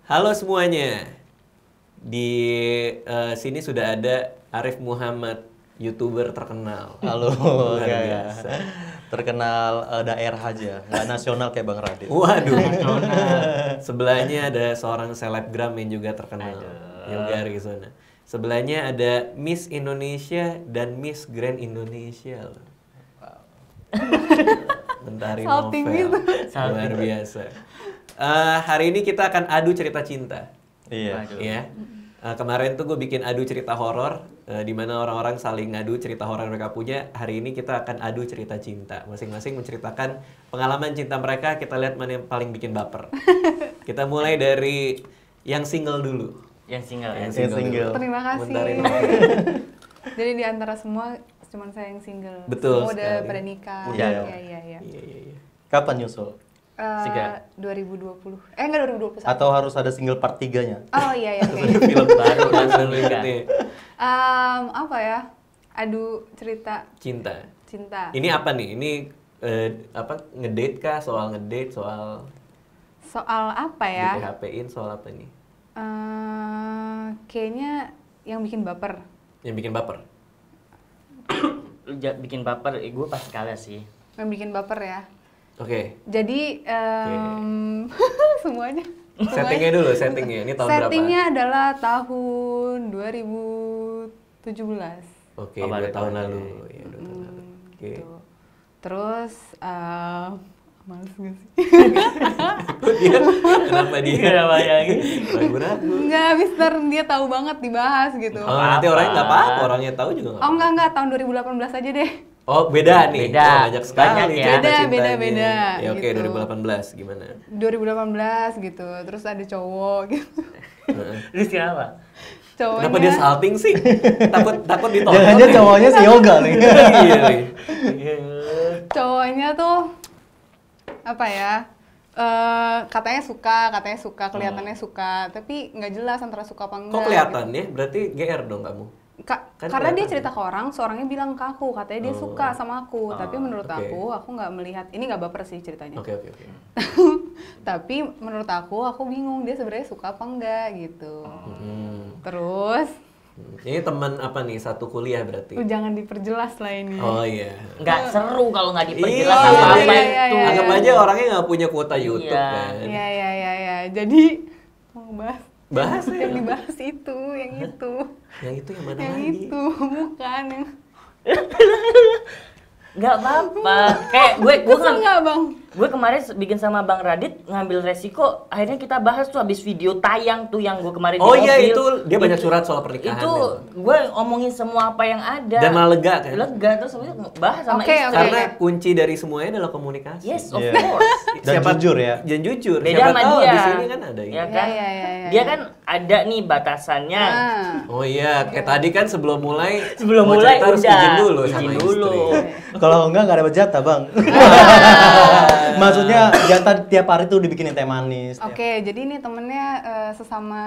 Halo semuanya. Di sini sudah ada Arif Muhammad, YouTuber terkenal. Halo, Luar ya, biasa. terkenal daerah aja, nggak nasional kayak Bang Radit. Waduh. Sebelahnya ada seorang selebgram yang juga terkenal. Yoga Arizona. Sebelahnya ada Miss Indonesia dan Miss Grand Indonesia. Loh. Mentari Salting Novel. gitu. Luar biasa. Hari ini kita akan adu cerita cinta. Iya. Ya. Kemarin tuh gue bikin adu cerita horor, di mana orang-orang saling ngadu cerita horor yang mereka punya. Hari ini kita akan adu cerita cinta. Masing-masing menceritakan pengalaman cinta mereka. Kita lihat mana yang paling bikin baper. Kita mulai dari yang single dulu. Yang single ya. Yang single. Terima kasih. Mentari Novel. Jadi di antara semua cuman saya yang single. Betul Semua udah sekali. pada nikah. Udah. Iya. Iya. Kapan nyusul? 2020. Enggak 2021. Atau harus ada single part 3-nya? Oh iya oke. Film baru langsung nih. Apa ya? Adu cerita Cinta. cinta. Ini apa nih? Ini apa ngedate kah? Soal ngedate, soal Soal apa di ya? PHP-in, soal apa nih? Kayaknya yang bikin baper. Yang bikin baper. Lu bikin baper, gue pasti kalah sih. Yang bikin baper ya. Oke. Jadi semuanya. Settingnya dulu, settingnya. Ini tahun Settingnya berapa? adalah tahun 2017. Oke, Oh, 2 baru tahun tahun lalu. Ya, 2 tahun lalu. Oke. Gitu. Terus males gak sih? Kenapa dia? Kenapa ya? Ragu-ragu. Enggak, Mister, dia tahu banget dibahas gitu. Oh, nanti orangnya nggak apa-apa, orangnya tahu juga nggak Oh apa-apa. enggak, tahun 2018 aja deh. Oh, beda nih. Beda. Oh, banyak sekali Banyak ya. cerita Beda, cintanya. beda, Ya oke, gitu. 2018 gimana? 2018 gitu. Terus ada cowok gitu. Lu siapa? Cowoknya Kenapa dia salting sih? Takut ditolak. Jangan-jangan cowoknya si Yoga nih. Iya nih. Cowoknya tuh apa ya? Katanya suka, kelihatannya suka, tapi nggak jelas antara suka apa enggak. Kok kelihatan ya? Berarti GR dong kamu. Kan Karena dia kelihatan. cerita ke orang, seorangnya bilang ke aku, katanya dia suka sama aku. Tapi menurut oke. aku nggak melihat, ini nggak baper sih ceritanya. Oke. Tapi menurut aku bingung dia sebenarnya suka apa enggak gitu. Hmm. Terus, Ini teman apa nih? Satu kuliah berarti. jangan diperjelas lah ini. Oh iya. Nggak seru kalau nggak diperjelas Iya, apa-apa iya, itu. iya. Anggap aja orangnya nggak punya kuota YouTube Iya. kan. Iya. Jadi mau bahas Bahas ya. yang dibahas itu, yang itu, Yang itu yang mana yang lagi? itu, bukan yang. Nggak apa-apa. Kayak Kesel nggak bang? gue kemarin bikin sama Bang Radit ngambil resiko. Akhirnya kita bahas tuh habis video tayang tuh yang gue kemarin Oh di iya, mobil. itu dia banyak surat soal pernikahan. Itu gue omongin semua apa yang ada. Dan malah lega kan? Lega terus habis itu bahas sama Oke, istri. oke. Karena kunci dari semuanya adalah komunikasi. Yes, of Iya. course. Dan jujur ya. Dan jujur. Beda Siapa sama tahu dia. di sini kan ada ini. Ya kan? Iya. Dia kan ada nih batasannya. Nah, Oh iya, kayak tadi kan sebelum mulai Sebelum mau mulai cerita harus udah izin dulu sama izin istri. dulu. Kalau enggak ada jatah, Bang. Maksudnya jatah tiap hari tuh dibikinin teh manis. Oke, jadi ini temennya sesama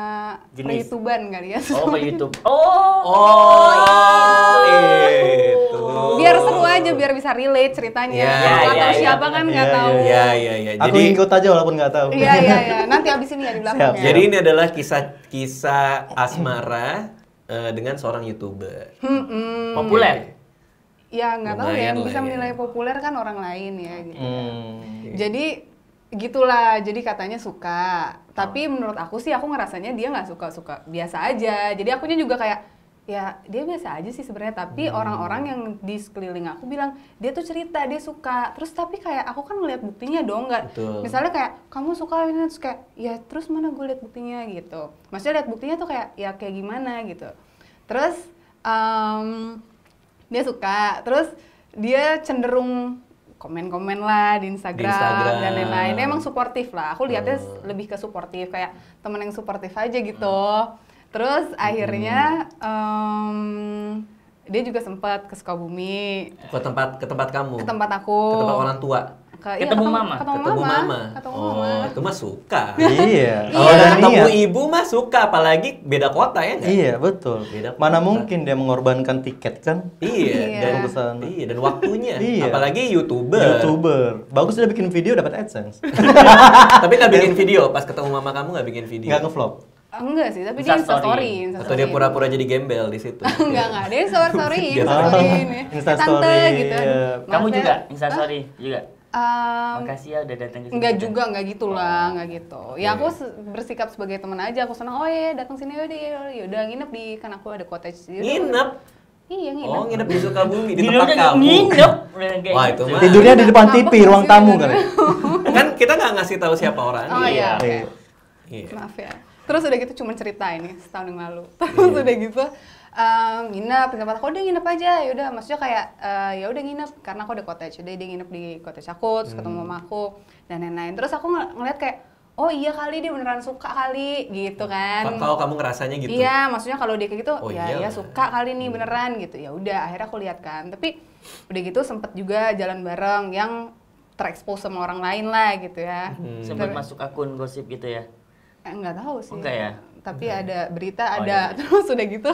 Jenis. YouTuber kali ya. Oh, ke YouTube. Oh. Oh, itu. Biar seru aja, biar bisa relate ceritanya. Iya, Nggak iya, tahu iya. siapa kan nggak Iya, tahu. Iya. Aku ikut aja walaupun nggak tahu. Iya. Nanti abis ini ya di belakang. Siap. ya. Jadi ini adalah kisah asmara dengan seorang YouTuber. Populer. Ya nggak tahu ya, Lumayan yang lah bisa ya. menilai populer kan orang lain ya gitu. Hmm. Jadi gitulah, jadi katanya suka. Tapi menurut aku sih, aku ngerasanya dia nggak suka biasa aja. Jadi akunya juga kayak, ya dia biasa aja sih sebenarnya. Tapi orang-orang yang di sekeliling aku bilang, dia tuh cerita, dia suka. Terus tapi kayak aku kan ngeliat buktinya dong, nggak? Betul. Misalnya kayak, kamu suka ini, terus kayak, ya terus mana gue liat buktinya gitu. Maksudnya liat buktinya tuh kayak, ya kayak gimana gitu. Terus, dia suka, terus dia cenderung komen-komen lah di Instagram dan lain-lain. Dia emang suportif lah. Aku lihatnya lebih ke suportif, kayak temen yang suportif aja gitu. Terus akhirnya dia juga sempat ke Sukabumi, Ke tempat kamu. ke tempat aku. Ke tempat orang tua. Ketemu mama? Ketemu mama. Ketemu Oh, mama. itu mah suka. Iya. Kalau Ada udah ketemu niat. ibu mah suka, apalagi beda kota ya nggak? Iya, betul. Beda Mana kota. mungkin dia mengorbankan tiket kan? Iya, Iya. dan Ke sana. iya dan waktunya. Iya. Apalagi YouTuber. YouTuber. Bagus dia bikin video dapat AdSense. Tapi nggak bikin video, pas ketemu mama kamu nggak bikin video. Nggak ngevlog. Enggak sih, tapi dia Instastory. Instastory. Atau dia pura-pura jadi gembel di situ. Enggak, dia Instastory Biasa. Instastory ini. Instastory, Tante gitu. iya. Kamu Maaf ya. juga Instastory juga. Em, Makasih ya udah datang ke sini. Enggak juga, enggak gitu lah, enggak gitu. Ya aku bersikap sebagai teman aja, aku senang, oh ya datang sini ya udah nginep di, kan aku ada cottage. Yaudah, Nginep. Iya nginep. Oh, nginep di Sukabumi di Nginep tempat udah kamu. nginep. Udah kayak Wah, gitu. itu mah. Tidurnya di depan Ngambek TV, nggak ruang sih tamu gitu? kali. Kan kita nggak ngasih tahu siapa orang. Oh iya, oke. Iya. Iya. Maaf ya. Terus udah gitu cuma cerita ini setahun yang lalu. Terus udah gitu nginep di tempat aku, udah nginep aja. Ya udah, maksudnya kayak ya udah nginep karena aku ada cottage. Udah dia nginep di cottage aku, terus ketemu mama aku dan lain-lain. Terus aku ngeliat kayak oh iya kali dia beneran suka kali gitu kan. Kalau kamu ngerasanya gitu. Iya, maksudnya kalau dia kayak gitu, Oh, ya iyalah. ya suka kali nih beneran gitu. Ya udah, akhirnya aku lihat kan. Tapi udah gitu sempet juga jalan bareng yang terekspos sama orang lain lah gitu ya. Sempat masuk akun gosip gitu ya. Enggak tahu sih. Enggak ya? Tapi ada berita Oh, ada. Terus udah gitu.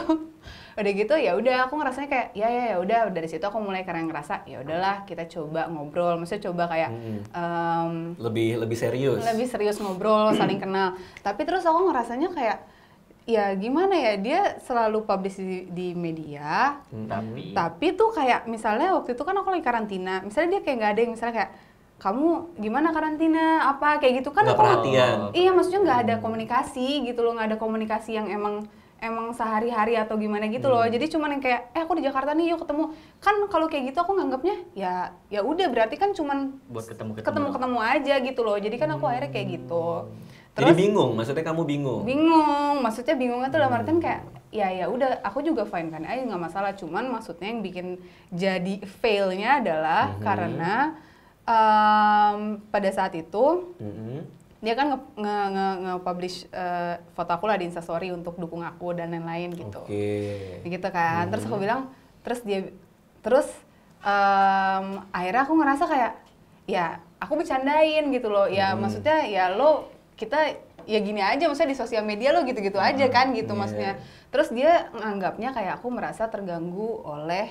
Udah gitu ya udah aku ngerasanya kayak ya udah dari situ aku mulai karena ngerasa ya udahlah kita coba ngobrol. Maksudnya coba kayak Lebih serius. lebih serius ngobrol, saling kenal. Tapi terus aku ngerasanya kayak ya gimana ya, dia selalu publish di media. Tapi tuh kayak misalnya waktu itu kan aku lagi karantina. Misalnya dia kayak nggak ada yang misalnya kayak kamu gimana karantina apa kayak gitu kan Nggak aku perhatian. iya maksudnya nggak ada komunikasi gitu loh, nggak ada komunikasi yang emang sehari-hari atau gimana gitu loh. Jadi cuman yang kayak aku di Jakarta nih yuk ketemu. Kan kalau kayak gitu aku nganggapnya ya udah berarti kan cuman Buat ketemu aja gitu loh. Jadi kan aku akhirnya kayak gitu. Jadi bingung, maksudnya kamu bingung. Maksudnya bingungnya tuh dalam artian kayak ya udah aku juga fine kan aja nggak masalah, cuman maksudnya yang bikin jadi failnya adalah karena pada saat itu dia kan nge-publish foto aku lah di Instastory untuk dukung aku dan lain-lain gitu. Oke. Gitu kan. Terus aku bilang, terus akhirnya aku ngerasa kayak ya aku bercandain gitu loh. Ya maksudnya ya kita ya gini aja, maksudnya di sosial media lo gitu-gitu aja kan gitu maksudnya. Terus dia nganggapnya kayak aku merasa terganggu oleh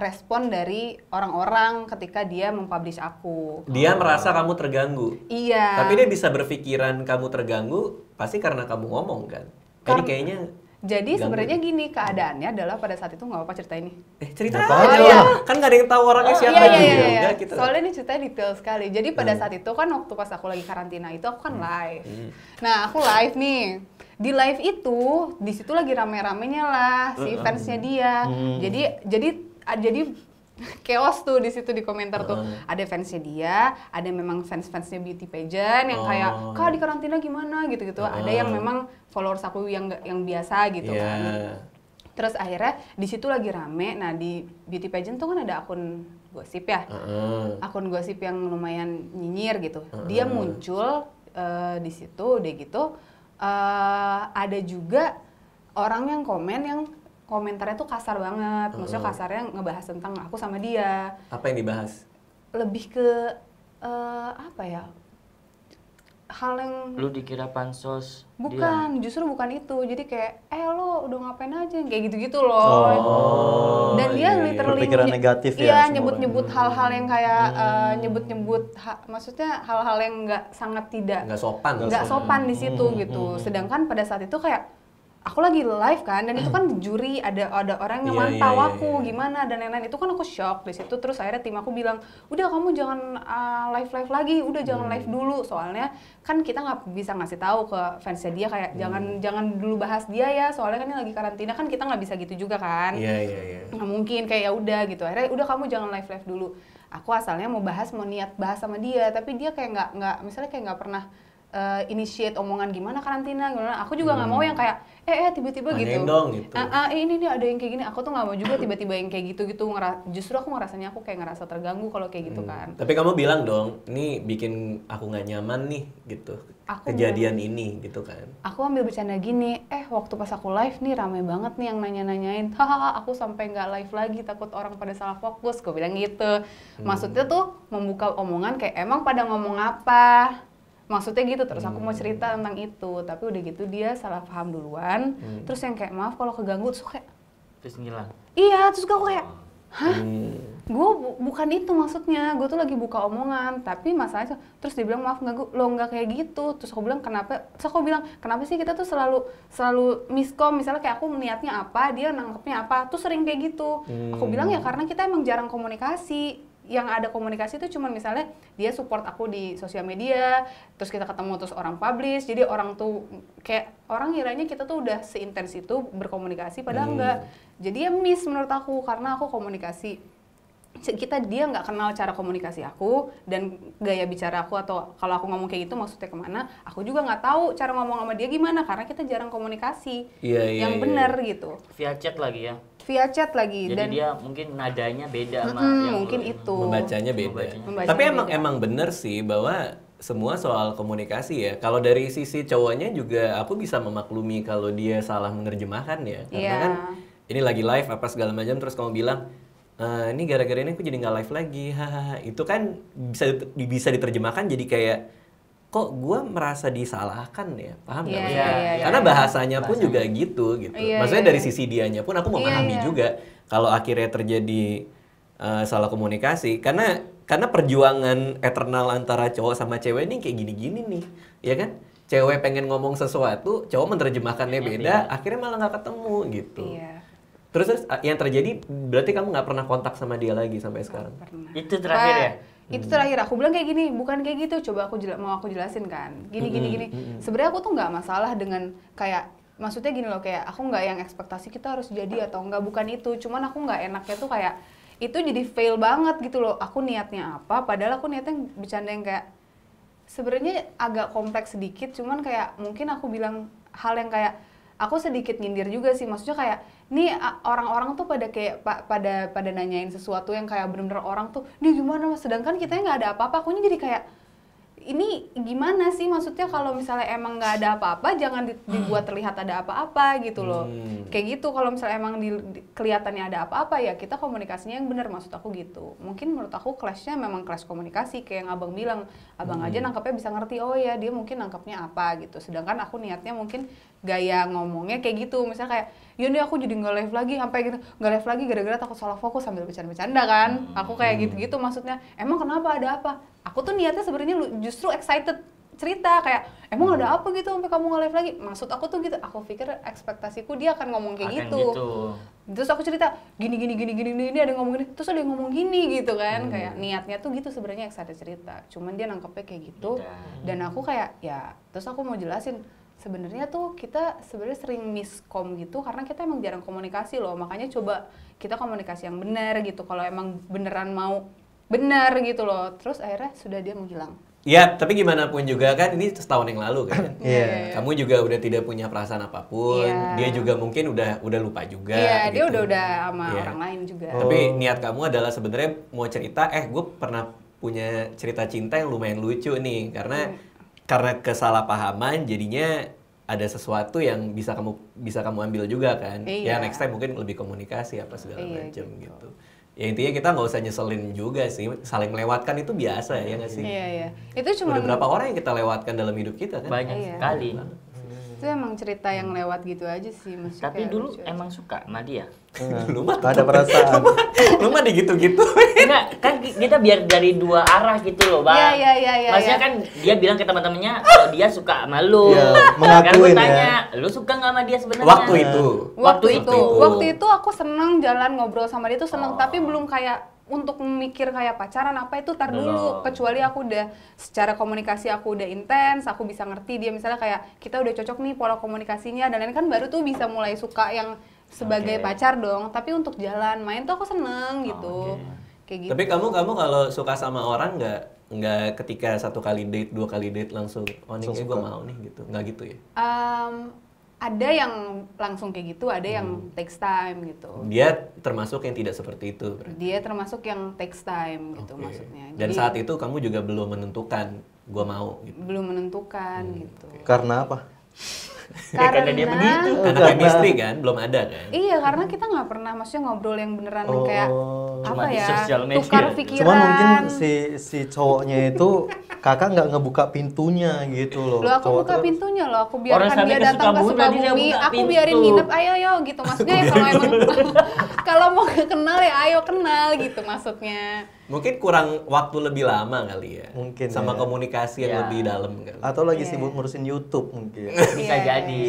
respon dari orang-orang ketika dia mempublish aku. Dia merasa kamu terganggu. Iya. Tapi dia bisa berpikiran kamu terganggu pasti karena kamu ngomong kan. Jadi kayaknya Jadi ganggu. sebenarnya gini keadaannya adalah pada saat itu nggak apa-apa cerita ini. Cerita Nggak aja apa-apa. lah. Kan gak ada yang tahu orangnya siapa juga. Iya. Gitu. Soalnya ini ceritanya detail sekali. Jadi pada saat itu kan waktu pas aku lagi karantina itu aku kan live. Nah aku live nih. Di live itu di situ lagi rame-ramenya lah si fansnya dia. Jadi chaos tuh di situ di komentar tuh. Ada fansnya dia, ada memang fans-fansnya beauty pageant yang kayak kak di karantina gimana gitu-gitu. Ada yang memang followers aku yang biasa gitu kan. Terus akhirnya di situ lagi rame. Nah di beauty pageant tuh kan ada akun gosip ya, akun gosip yang lumayan nyinyir gitu. Dia muncul di situ, udah gitu. Ada juga orang yang komen yang komentarnya tuh kasar banget. Maksudnya kasarnya ngebahas tentang aku sama dia. Apa yang dibahas? Lebih ke apa ya? Hal yang Lu dikira pansos. bukan, justru bukan itu. Jadi kayak lo udah ngapain aja kayak gitu-gitu loh. Dan dia literally Berpikiran negatif ya iya, semua nyebut-nyebut hal-hal yang kayak nyebut-nyebut maksudnya hal-hal yang sangat tidak Nggak sopan. nggak sopan di situ gitu. Sedangkan pada saat itu kayak aku lagi live kan, dan itu kan juri ada orang yang Iya, mantau iya, aku gimana dan lain-lain. Itu kan aku shock di situ. Terus akhirnya tim aku bilang, udah kamu jangan live lagi, udah jangan live dulu. Soalnya kan kita nggak bisa ngasih tahu ke fansnya dia kayak jangan dulu bahas dia ya. Soalnya kan ini lagi karantina, kan kita nggak bisa gitu juga kan. Iya. Nggak mungkin kayak ya udah gitu. Akhirnya udah kamu jangan live dulu. Aku asalnya mau niat bahas sama dia, tapi dia kayak nggak misalnya kayak nggak pernah initiate omongan gimana karantina gimana. Aku juga nggak mau yang kayak tiba-tiba Nanyain gitu. dong, gitu. Ini nih ada yang kayak gini. Aku tuh nggak mau juga tiba-tiba yang kayak gitu-gitu. Justru aku ngerasanya aku kayak ngerasa terganggu kalau kayak gitu kan. Tapi kamu bilang dong, ini bikin aku nggak nyaman nih gitu. Kejadian ini gitu kan. Aku ambil bercanda gini, waktu pas aku live nih rame banget nih yang nanya-nanyain. Hahaha, aku sampai nggak live lagi takut orang pada salah fokus. Gue bilang gitu. Maksudnya tuh membuka omongan kayak emang pada ngomong apa? Maksudnya gitu, terus aku mau cerita tentang itu, tapi udah gitu dia salah paham duluan, terus yang kayak maaf kalau keganggu, terus kayak Terus ngilang. iya, terus aku kayak hah? Gue bukan itu maksudnya, gue tuh lagi buka omongan, tapi masalahnya terus dia bilang maaf ganggu, lo nggak kayak gitu, terus aku bilang kenapa? Terus aku bilang kenapa sih kita tuh selalu miskom, misalnya kayak aku niatnya apa, dia nangkepnya apa, tuh sering kayak gitu. Aku bilang ya karena kita emang jarang komunikasi. Yang ada komunikasi itu cuman misalnya dia support aku di sosial media, terus kita ketemu terus orang publish, jadi orang tuh kayak orang ngiranya kita tuh udah seintens itu berkomunikasi, padahal enggak. Jadi ya miss menurut aku karena aku komunikasi dia nggak kenal cara komunikasi aku dan gaya bicara aku, atau kalau aku ngomong kayak gitu maksudnya kemana, aku juga nggak tahu cara ngomong sama dia gimana karena kita jarang komunikasi yang benar gitu. Via chat lagi ya. Via chat lagi. Jadi dan dia mungkin nadanya beda sama yang mungkin lu- itu Membacanya beda. Membacanya Tapi beda. emang bener sih bahwa semua soal komunikasi ya. Kalau dari sisi cowoknya juga aku bisa memaklumi kalau dia salah menerjemahkan ya. Karena Iya. kan ini lagi live apa segala macam terus kamu bilang ini gara-gara ini aku jadi nggak live lagi, hahaha. Itu kan bisa diterjemahkan jadi kayak kok gue merasa disalahkan ya, paham nggak? Iya, maksudnya? iya, Karena iya. bahasanya pun juga gitu. Iya, Maksudnya iya, dari iya. sisi dianya pun aku Iya, memahami iya. juga kalau akhirnya terjadi salah komunikasi. Karena perjuangan eternal antara cowok sama cewek ini kayak gini-gini nih, ya kan? Cewek pengen ngomong sesuatu, cowok menerjemahkannya beda, akhirnya malah nggak ketemu gitu. Iya. Terus yang terjadi berarti kamu nggak pernah kontak sama dia lagi sampai sekarang. Pernah. Itu terakhir ya. Itu terakhir aku bilang kayak gini, bukan kayak gitu. Coba mau aku jelasin kan. Gini. Sebenarnya aku tuh nggak masalah dengan kayak maksudnya gini loh, kayak aku nggak yang ekspektasi kita harus jadi atau enggak, bukan itu. Cuman aku nggak enaknya tuh kayak itu jadi fail banget gitu loh. Aku niatnya apa? Padahal aku niatnya bercanda yang kayak sebenarnya agak kompleks sedikit. Cuman kayak mungkin aku bilang hal yang kayak aku sedikit nyindir juga sih, maksudnya kayak nih orang-orang tuh pada kayak pada nanyain sesuatu yang kayak bener-bener orang tuh nih gimana mas, sedangkan kita nggak ada apa-apa. Akunya jadi kayak ini gimana sih, maksudnya kalau misalnya emang nggak ada apa-apa jangan dibuat terlihat ada apa-apa gitu loh. Kayak gitu, kalau misalnya emang kelihatannya ada apa-apa ya kita komunikasinya yang benar, maksud aku gitu. Mungkin menurut aku clash-nya memang clash komunikasi, kayak yang abang bilang, abang aja nangkepnya bisa ngerti, oh ya dia mungkin nangkepnya apa gitu, sedangkan aku niatnya mungkin gaya ngomongnya kayak gitu, misalnya kayak ya nih aku jadi nggak live lagi, sampai gitu nggak live lagi gara-gara takut salah fokus sambil bercanda-bercanda kan. Aku kayak gitu-gitu, maksudnya emang kenapa, ada apa? Aku tuh niatnya sebenarnya justru excited cerita kayak emang ada apa gitu sampai kamu nggak live lagi, maksud aku tuh gitu. Aku pikir ekspektasiku dia akan ngomong kayak gitu. Terus aku cerita gini ada yang ngomong gini, terus ada yang ngomong gini gitu kan. Kayak niatnya tuh gitu sebenarnya excited cerita, cuman dia nangkepnya kayak gitu. Dan aku kayak ya terus aku mau jelasin sebenarnya tuh kita sebenarnya sering miskom gitu karena kita emang jarang komunikasi loh, makanya coba kita komunikasi yang benar gitu kalau emang beneran mau benar gitu loh. Terus akhirnya sudah dia menghilang. Ya, tapi gimana pun juga kan ini setahun yang lalu kan. Iya. Kamu juga udah tidak punya perasaan apapun. Iya. Dia juga mungkin udah lupa juga. Iya, dia gitu. udah sama Iya. orang lain juga. Tapi niat kamu adalah sebenarnya mau cerita, gue pernah punya cerita cinta yang lumayan lucu nih karena kesalahpahaman jadinya ada sesuatu yang bisa kamu ambil juga kan. Ya Iya. next time mungkin lebih komunikasi apa segala Iya, macam gitu. gitu. Ya intinya kita nggak usah nyeselin juga sih, saling melewatkan itu biasa ya nggak sih? Iya. Itu cuma Udah berapa orang yang kita lewatkan dalam hidup kita kan? Banyak Iya. sekali. itu emang cerita yang lewat gitu aja sih, maksudnya Tapi kayak dulu lucu aja. emang suka sama dia. Lu mah ada perasaan. lu mah digitu-gitu. Enggak, kan kita biar dari dua arah gitu loh, Bang. Iya. Maksudnya kan dia bilang ke teman-temannya kalau dia suka sama lu. Iya, Kan mengakuin gue ya. tanya, lu suka nggak sama dia sebenarnya? Waktu itu. Waktu itu aku seneng jalan ngobrol sama dia tuh seneng, tapi belum kayak untuk mikir kayak pacaran apa itu tar dulu. Belum. Kecuali aku udah secara komunikasi aku udah intens, aku bisa ngerti dia misalnya kayak kita udah cocok nih pola komunikasinya dan lain kan baru tuh bisa mulai suka yang sebagai Oke. pacar dong. Tapi untuk jalan main tuh aku seneng gitu. Oke. Kayak gitu. Tapi kamu kalau suka sama orang nggak ketika 1 kali date, 2 kali date langsung oh nih gue mau nih gitu, nggak gitu ya? Ada yang langsung kayak gitu, ada yang takes time gitu. Dia termasuk yang tidak seperti itu berarti? Dia termasuk yang takes time gitu Oke. maksudnya. Dan Jadi, saat itu kamu juga belum menentukan gue mau gitu? belum menentukan gitu. Karena apa? Karena dia begitu. Karena chemistry kan, belum ada kan? Iya, karena kita nggak pernah maksudnya ngobrol yang beneran kayak Cuma apa di ya, sosial media. tukar pikiran. Cuman mungkin si cowoknya itu kakak nggak ngebuka pintunya gitu loh. Loh, aku Cowok buka tuh- pintunya loh, aku Orang biarkan sampai dia ke datang ke Sukabumi, berarti dia Sukabumi, buka aku pintu. biarin nginep, ayo gitu. Maksudnya ya kalau emang kalau mau kenal ya ayo kenal gitu maksudnya. Mungkin kurang waktu lebih lama kali ya? Mungkin sama ya. komunikasi yang Ya. lebih dalam kali. Atau lagi Iya. sibuk ngurusin YouTube mungkin. Bisa Iya. jadi.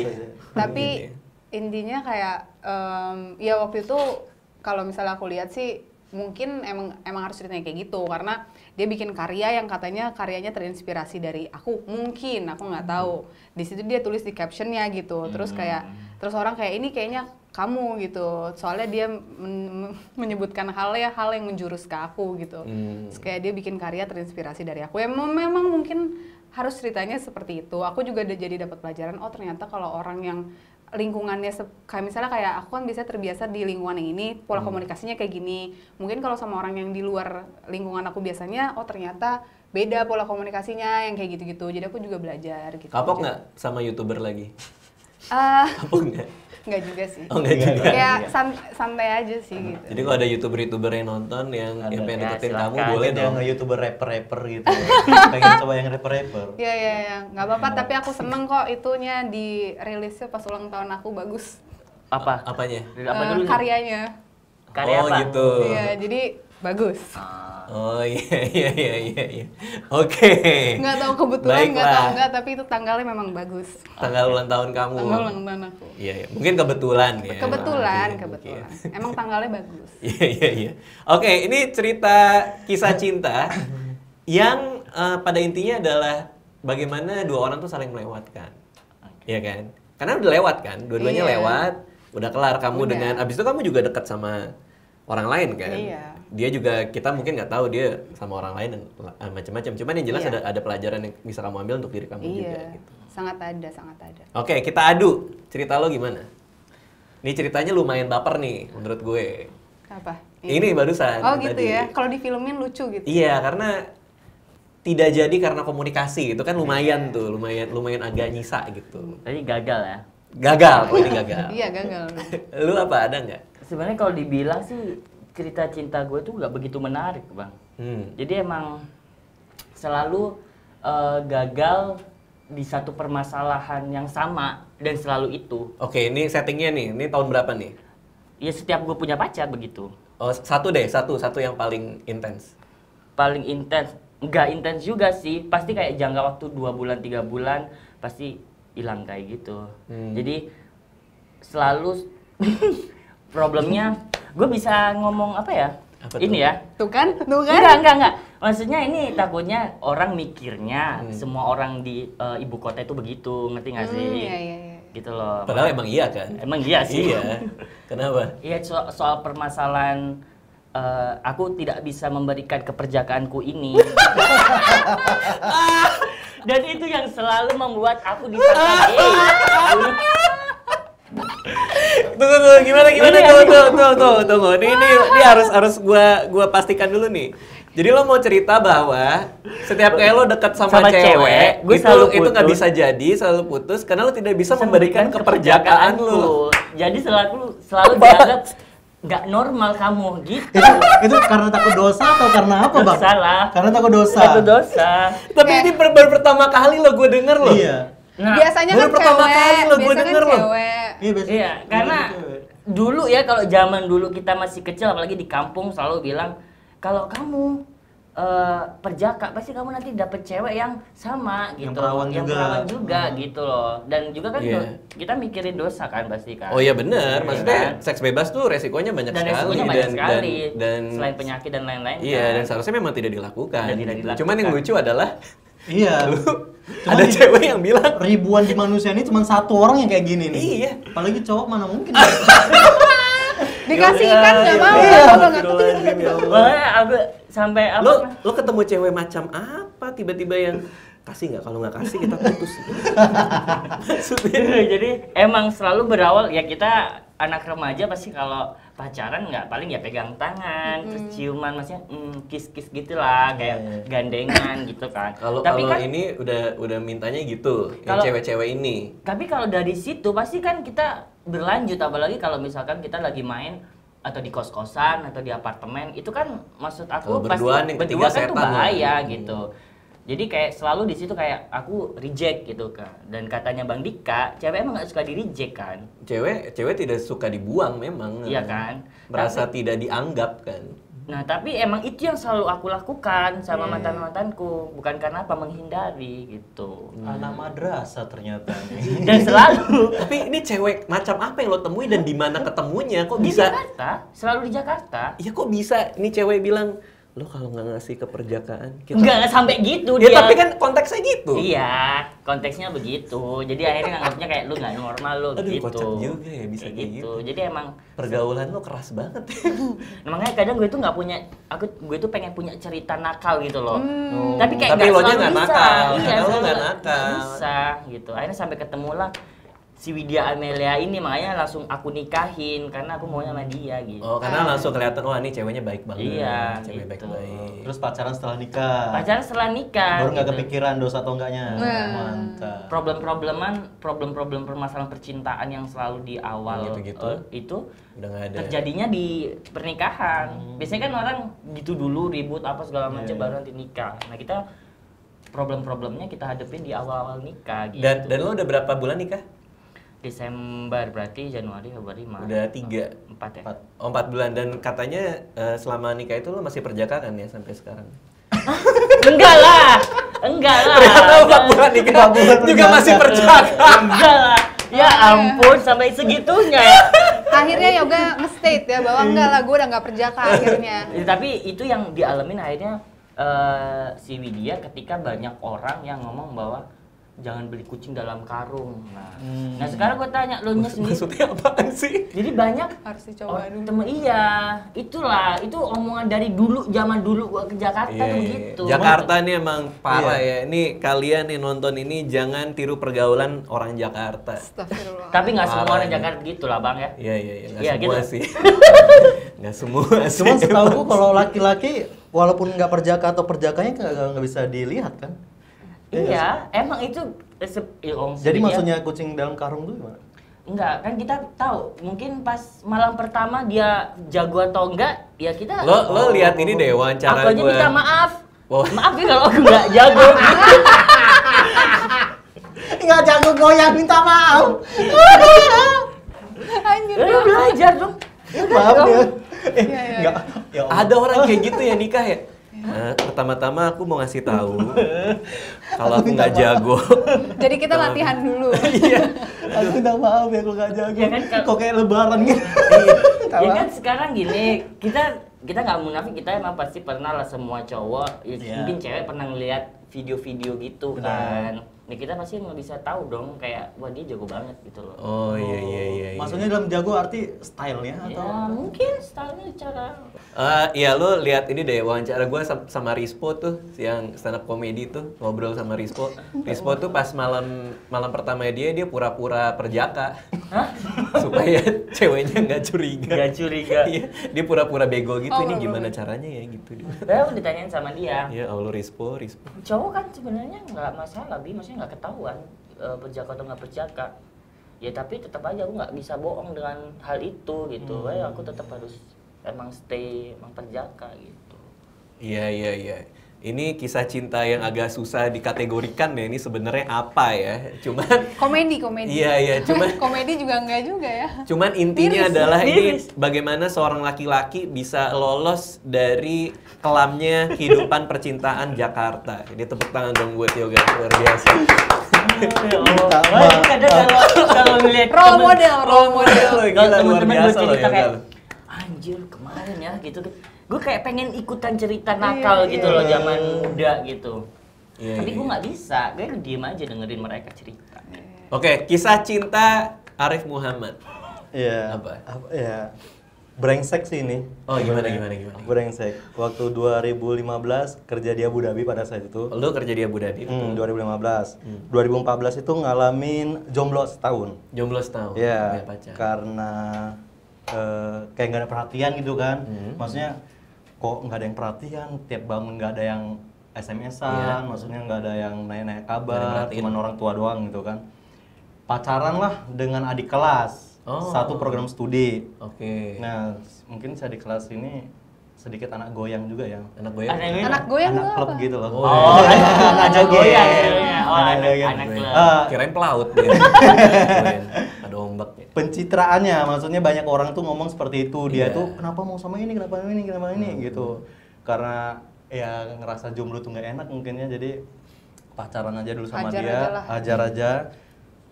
Tapi intinya kayak ya waktu itu kalau misalnya aku lihat sih mungkin emang harus ceritanya kayak gitu karena dia bikin karya yang katanya karyanya terinspirasi dari aku, mungkin aku nggak tahu. Di situ dia tulis di captionnya gitu, terus terus orang kayak ini kayaknya kamu gitu, soalnya dia menyebutkan hal yang menjurus ke aku gitu. Terus kayak dia bikin karya terinspirasi dari aku, ya memang mungkin harus ceritanya seperti itu. Aku juga jadi dapat pelajaran, oh ternyata kalau orang yang lingkungannya kayak misalnya kayak aku kan biasa terbiasa di lingkungan yang ini, pola komunikasinya kayak gini. Mungkin kalau sama orang yang di luar lingkungan aku biasanya, oh ternyata beda pola komunikasinya yang kayak gitu-gitu. Jadi aku juga belajar gitu. Kapok nggak sama YouTuber lagi? Ah, Kapok nggak? nggak juga sih. Oh nggak juga? Kayak santai aja sih gitu. Jadi kalau ada YouTuber-YouTuber yang nonton yang pengen ya, deketin silakan. kamu, boleh Yang dong. nge-YouTuber rapper gitu. Pengen coba yang rapper. Ya, nggak apa-apa. Tapi aku seneng kok itunya dirilisnya pas ulang tahun aku bagus. Apa? Apanya? Apa dulu? nih? Karyanya. Karya Oh apa? gitu. Iya, jadi bagus. Oh iya. Oke. Nggak tahu kebetulan, nggak tahu Baiklah. nggak, tapi itu tanggalnya memang bagus. Tanggal ulang tahun kamu. Tanggal ulang tahun aku. Iya. Mungkin kebetulan ya. Kebetulan. Mungkin. Emang tanggalnya bagus. Iya. Oke, ini cerita kisah cinta yang pada intinya adalah bagaimana dua orang tuh saling melewatkan. Iya kan? Karena udah lewat kan, dua-duanya Iya. lewat, udah kelar kamu Udah. dengan abis itu kamu juga dekat sama orang lain kan. Iya. Dia juga kita mungkin nggak tahu dia sama orang lain dan macam-macam. Cuman yang jelas Iya. ada pelajaran yang bisa kamu ambil untuk diri kamu juga Iya, gitu. sangat ada. Oke, kita adu. Cerita lo gimana? Ini ceritanya lumayan baper nih menurut gue. Apa? Ini barusan. Oh gitu tadi. ya. Kalau di filmin lucu gitu. Iya, karena tidak jadi karena komunikasi. Itu kan lumayan tuh, lumayan agak nyisa gitu. Tadi gagal ya. Gagal, oh ini gagal. Iya, gagal. Lu apa ada nggak? Sebenarnya kalau dibilang sih cerita cinta gue tuh nggak begitu menarik, Bang. Jadi emang selalu gagal di satu permasalahan yang sama dan selalu itu. Oke, ini settingnya nih. Ini tahun berapa nih? Ya setiap gue punya pacar begitu. Oh, satu yang paling intens. Paling intens, nggak intens juga sih. Pasti kayak jangka waktu 2 bulan, 3 bulan pasti hilang kayak gitu. Jadi selalu problemnya gue bisa ngomong apa ya? Apa Ini tuh? ya. Tuh kan? Enggak. Maksudnya ini takutnya orang mikirnya semua orang di ibu kota itu begitu, ngerti nggak sih? Iya. Gitu loh. Padahal emang iya kan? Emang iya sih. Iya. Kenapa? Iya soal permasalahan aku tidak bisa memberikan keperjakaanku ini. Dan itu yang selalu membuat aku disangka gay. Tunggu, gimana? Ini Tunggu. Ini harus gua pastikan dulu nih. Jadi lo mau cerita bahwa setiap kali lo dekat sama cewek, gue selalu itu nggak putus. bisa jadi, selalu putus karena lo tidak bisa memberikan keperjakaan lo. Jadi selalu dianggap nggak normal kamu gitu. Itu karena takut dosa atau karena apa, Bang? Salah. Karena takut dosa. Satu dosa. Tapi ini baru pertama kali lo gue denger lo. Iya. Nah, Biasanya baru kan pertama cewek, kali lo gue biasanya denger kan lo. cewek. Iya, biasanya. iya, karena dulu ya kalau zaman dulu kita masih kecil apalagi di kampung selalu bilang kalau kamu perjaka pasti kamu nanti dapet cewek yang sama gitu, Yang perawan juga. gitu loh. Dan juga kan Iya. kita mikirin dosa kan pasti kan. Oh iya benar, Iya maksudnya kan? seks bebas tuh resikonya banyak Dan sekali resikonya banyak sekali. dan Selain penyakit dan lain-lain. iya kan. dan seharusnya memang tidak dilakukan. Dan tidak dilakukan. Cuman yang lucu adalah Iya. ada cewek yang bilang ribuan di manusia ini cuma satu orang yang kayak gini nih. Iya. Apalagi cowok mana mungkin. Dikasih ikan nggak mau. Astagfirullahaladzim, ya Allah. Makanya aku sampai apa? Lo ketemu cewek macam apa tiba-tiba yang kasih nggak, kalau nggak kasih kita putus. Maksudnya Jadi emang selalu berawal ya, kita anak remaja pasti kalau pacaran nggak paling ya pegang tangan, terus ciuman, maksudnya kiss-kiss gitulah, kayak gandengan gitu kan. kalau Tapi kan ini udah mintanya gitu, yang Kalau- cewek-cewek ini. tapi kalau dari situ pasti kan kita berlanjut, apalagi kalau misalkan kita lagi main atau di kos-kosan atau di apartemen, itu kan maksud aku Kalau pasti berduaan yang ketiga berdua kan tuh setan lah. bahaya gitu. Jadi kayak selalu di situ kayak aku reject gitu kan. Dan katanya Bang Dika, cewek emang nggak suka di reject kan? Cewek tidak suka dibuang memang. Iya kan? Merasa tidak dianggap kan. Nah, tapi emang itu yang selalu aku lakukan sama Iya. mantan-mantanku, bukan karena apa, menghindari gitu. Anak madrasah ternyata. Dan selalu Tapi ini cewek macam apa yang lo temui dan di mana ketemunya? Kok di bisa? Jakarta, selalu di Jakarta. Ya kok bisa? Ini cewek bilang, lo kalau nggak ngasih keperjakaan kita. Enggak sampai gitu Ya dia. tapi kan konteksnya gitu. Iya, konteksnya begitu. Jadi akhirnya nganggapnya kayak lu nggak normal lu Aduh, gitu. kocak juga ya bisa kayak gitu. Jadi emang Pergaulan lo keras banget. nah, makanya kadang gue tuh nggak punya, gue tuh pengen punya cerita nakal gitu loh. Oh. Tapi kayak Tapi nggak lo nya selalu nggak bisa. nakal, Iya, karena lo selalu nggak nggak nakal. bisa gitu. Akhirnya sampai ketemu lah si Widya Amelia ini, makanya langsung aku nikahin karena aku maunya sama dia gitu. Oh, karena langsung kelihatan, wah ini ceweknya baik banget. Iya, Cewek gitu. baik-baik. Terus pacaran setelah nikah. Pacaran setelah nikah. Baru nggak gitu. kepikiran dosa atau enggaknya. Nah. Mantap. Problem permasalahan percintaan yang selalu di awal Gitu-gitu. itu Udah nggak ada. terjadinya di pernikahan. Biasanya kan orang gitu dulu ribut apa segala macam Iya. baru nanti nikah. Nah, kita problemnya kita hadapin di awal-awal nikah gitu. Dan lo udah berapa bulan nikah? Desember berarti Januari, Februari, Maret. Udah 3. 4 ya. 4 bulan. Dan katanya selama nikah itu lo masih perjaka kan ya sampai sekarang? Enggak lah. Ternyata 4 bulan nikah 4 bulan juga perjaka. masih perjaka. Enggak lah. Ya ampun, sampai segitunya ya. Akhirnya Yoga nge-state ya bahwa enggak lah, gue udah nggak perjaka akhirnya. Ya, tapi itu yang dialamin akhirnya si Widya ketika banyak orang yang ngomong bahwa jangan beli kucing dalam karung. Nah sekarang gue tanya lo nya sendiri. Maksudnya apaan sih? Jadi banyak Harus dicoba dulu. temen, iya, itulah itu omongan dari dulu, zaman dulu gua ke Jakarta Iya, tuh iya. gitu. Jakarta nih emang parah Iya. ya. Ini kalian nih nonton ini jangan tiru pergaulan orang Jakarta. Astagfirullah. Tapi nggak semua Parah orang ini. Jakarta gitu lah bang ya. Iya iya iya. Nggak Iya, semua gitu. sih. Nggak semua sih. Cuman setahuku kalau laki-laki walaupun nggak perjaka atau perjakanya nggak bisa dilihat kan? Iya, emang itu Jadi maksudnya kucing dalam karung tuh gimana? enggak, kan kita tahu mungkin pas malam pertama dia jago atau enggak, ya kita Lo lihat ini deh aku wawancara aja gue. minta maaf. Oh. Maaf ya kalau aku nggak jago. Nggak jago goyang minta maaf. Anjir. Ya belajar dong. Maaf ya. Iya, iya. Nggak. Ya Allah. Ada orang kayak gitu ya nikah ya? Pertama-tama aku mau ngasih tahu kalau aku nggak jago. Jadi kita latihan dulu. Iya. Aku minta maaf ya kalau nggak jago. Ya kan, Kok kayak lebaran gitu. Ya kan sekarang gini, kita nggak munafik, kita emang pasti pernah lah semua cowok, ya, Iya. mungkin cewek pernah ngeliat video-video gitu kan. Nah kita pasti nggak bisa tahu dong kayak wah dia jago banget gitu loh. Oh iya iya iya. iya. Maksudnya dalam jago arti stylenya atau? Ya mungkin stylenya cara. Iya lo lihat ini deh wawancara gue sama Rispo tuh yang stand up comedy tuh ngobrol sama Rispo. Rispo tuh pas malam pertama dia pura-pura perjaka supaya ceweknya nggak curiga. Nggak curiga. Iya, dia pura-pura bego gitu. Oh, Ini nggak gimana boleh. caranya ya gitu. Saya ditanyain sama dia. Ya Allah Rispo. Cowok kan sebenarnya nggak masalah, maksudnya nggak ketahuan perjaka atau nggak perjaka. Ya tapi tetap aja aku nggak bisa bohong dengan hal itu gitu. Aku tetap harus emang stay emang perjaka gitu. Iya iya iya. Ini kisah cinta yang agak susah dikategorikan ya. Ini sebenarnya apa ya? Cuman Komedi. Iya iya. Cuman Komedi juga enggak juga ya. Cuman intinya Miris, adalah miris. ini bagaimana seorang laki-laki bisa lolos dari kelamnya kehidupan percintaan Jakarta. Jadi tepuk tangan dong buat Yoga, luar biasa. Ya Minta Allah. Wah, ini kadang kalau ngeliat Role model. Lo kalau gila luar temen-temen gue biasa lo cerita ya. kayak Gal. anjir kemarin ya gitu. Gue kayak pengen ikutan cerita nakal gitu loh zaman muda gitu. Iya, Tapi iya, gue iya. nggak bisa, gue diem aja dengerin mereka cerita. Oke, kisah cinta Arif Muhammad. Iya. Apa? Ya. brengsek sih ini. Oh, gimana? Brengsek. Waktu 2015 kerja di Abu Dhabi pada saat itu. Lu kerja di Abu Dhabi? 2015. 2014 itu ngalamin jomblo setahun. Jomblo setahun? Iya, punya pacar. karena kayak nggak ada perhatian gitu kan. Maksudnya kok nggak ada yang perhatian, tiap bangun nggak ada yang SMS-an, maksudnya nggak ada yang nanya-nanya kabar, cuma orang tua doang gitu kan. Pacaran lah dengan adik kelas. Satu program studi. Oke. Nah, mungkin saya di kelas ini sedikit anak goyang juga ya. Anak goyang? Anak goyang Anak tuh klub apa? gitu loh. Oh, anak goyang. Anak goyang. Anak klub. Kirain pelaut dia. Goyang. Ada ombak ya. Pencitraannya, maksudnya banyak orang tuh ngomong seperti itu. Dia Iya. tuh kenapa mau sama ini, kenapa ini gitu. Karena ya ngerasa jomblo tuh nggak enak mungkinnya, jadi pacaran aja dulu sama Hajar dia, aja lah. hajar aja.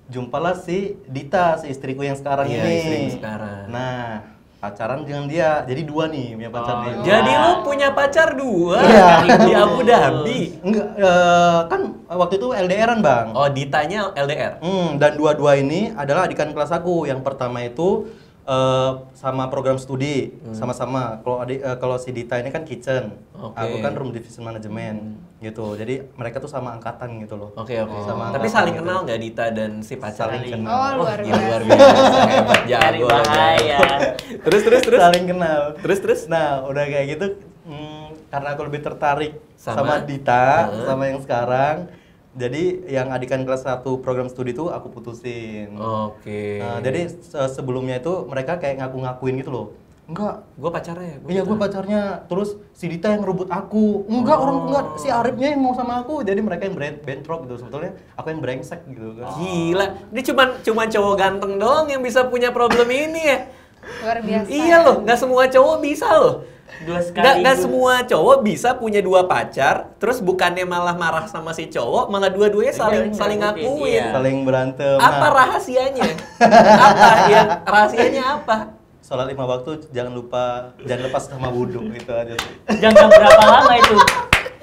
Jumpalah si Dita, si istriku yang sekarang Iya, ini. istrimu sekarang. Nah, pacaran dengan dia, jadi dua nih punya pacar nih. Jadi lu punya pacar 2 Iya. di Abu Dhabi? Enggak, kan waktu itu LDRan bang. Oh, Ditanya LDR? Dan dua-dua ini adalah adikan kelas aku. Yang pertama itu sama program studi, sama-sama. Kalau si Dita ini kan kitchen, Oke. aku kan room division management, gitu. Jadi mereka tuh sama angkatan gitu loh. Oke. Sama Tapi angkatan saling gitu. kenal nggak Dita dan si pacar Saling ini? kenal. Oh, luar Gila, luar biasa. biasa. Hebat, Cari jago. bahaya. Terus. Saling kenal. Terus? Nah, udah kayak gitu, karena aku lebih tertarik Sama? sama Dita, sama yang sekarang. Jadi yang adikan kelas 1 program studi itu aku putusin. Oke. Nah, jadi sebelumnya itu mereka kayak ngaku-ngakuin gitu loh. Enggak, Gue pacarnya. iya gue pacarnya. Terus si Dita yang rebut aku. Enggak, enggak, si Arifnya yang mau sama aku. Jadi mereka yang bentrok gitu. Sebetulnya aku yang brengsek gitu kan. Gila, ini cuman cowok ganteng doang yang bisa punya problem ini ya. Luar biasa. Iya loh, nggak semua cowok bisa loh. Dua sekali. Nggak semua cowok bisa punya 2 pacar, terus bukannya malah marah sama si cowok, malah dua-duanya saling ngakuin. Iya. Saling berantem. Apa Nah, rahasianya? Apa ya? Rahasianya apa? sholat 5 waktu jangan lepas sama wudhu itu aja sih. Jangka berapa lama itu?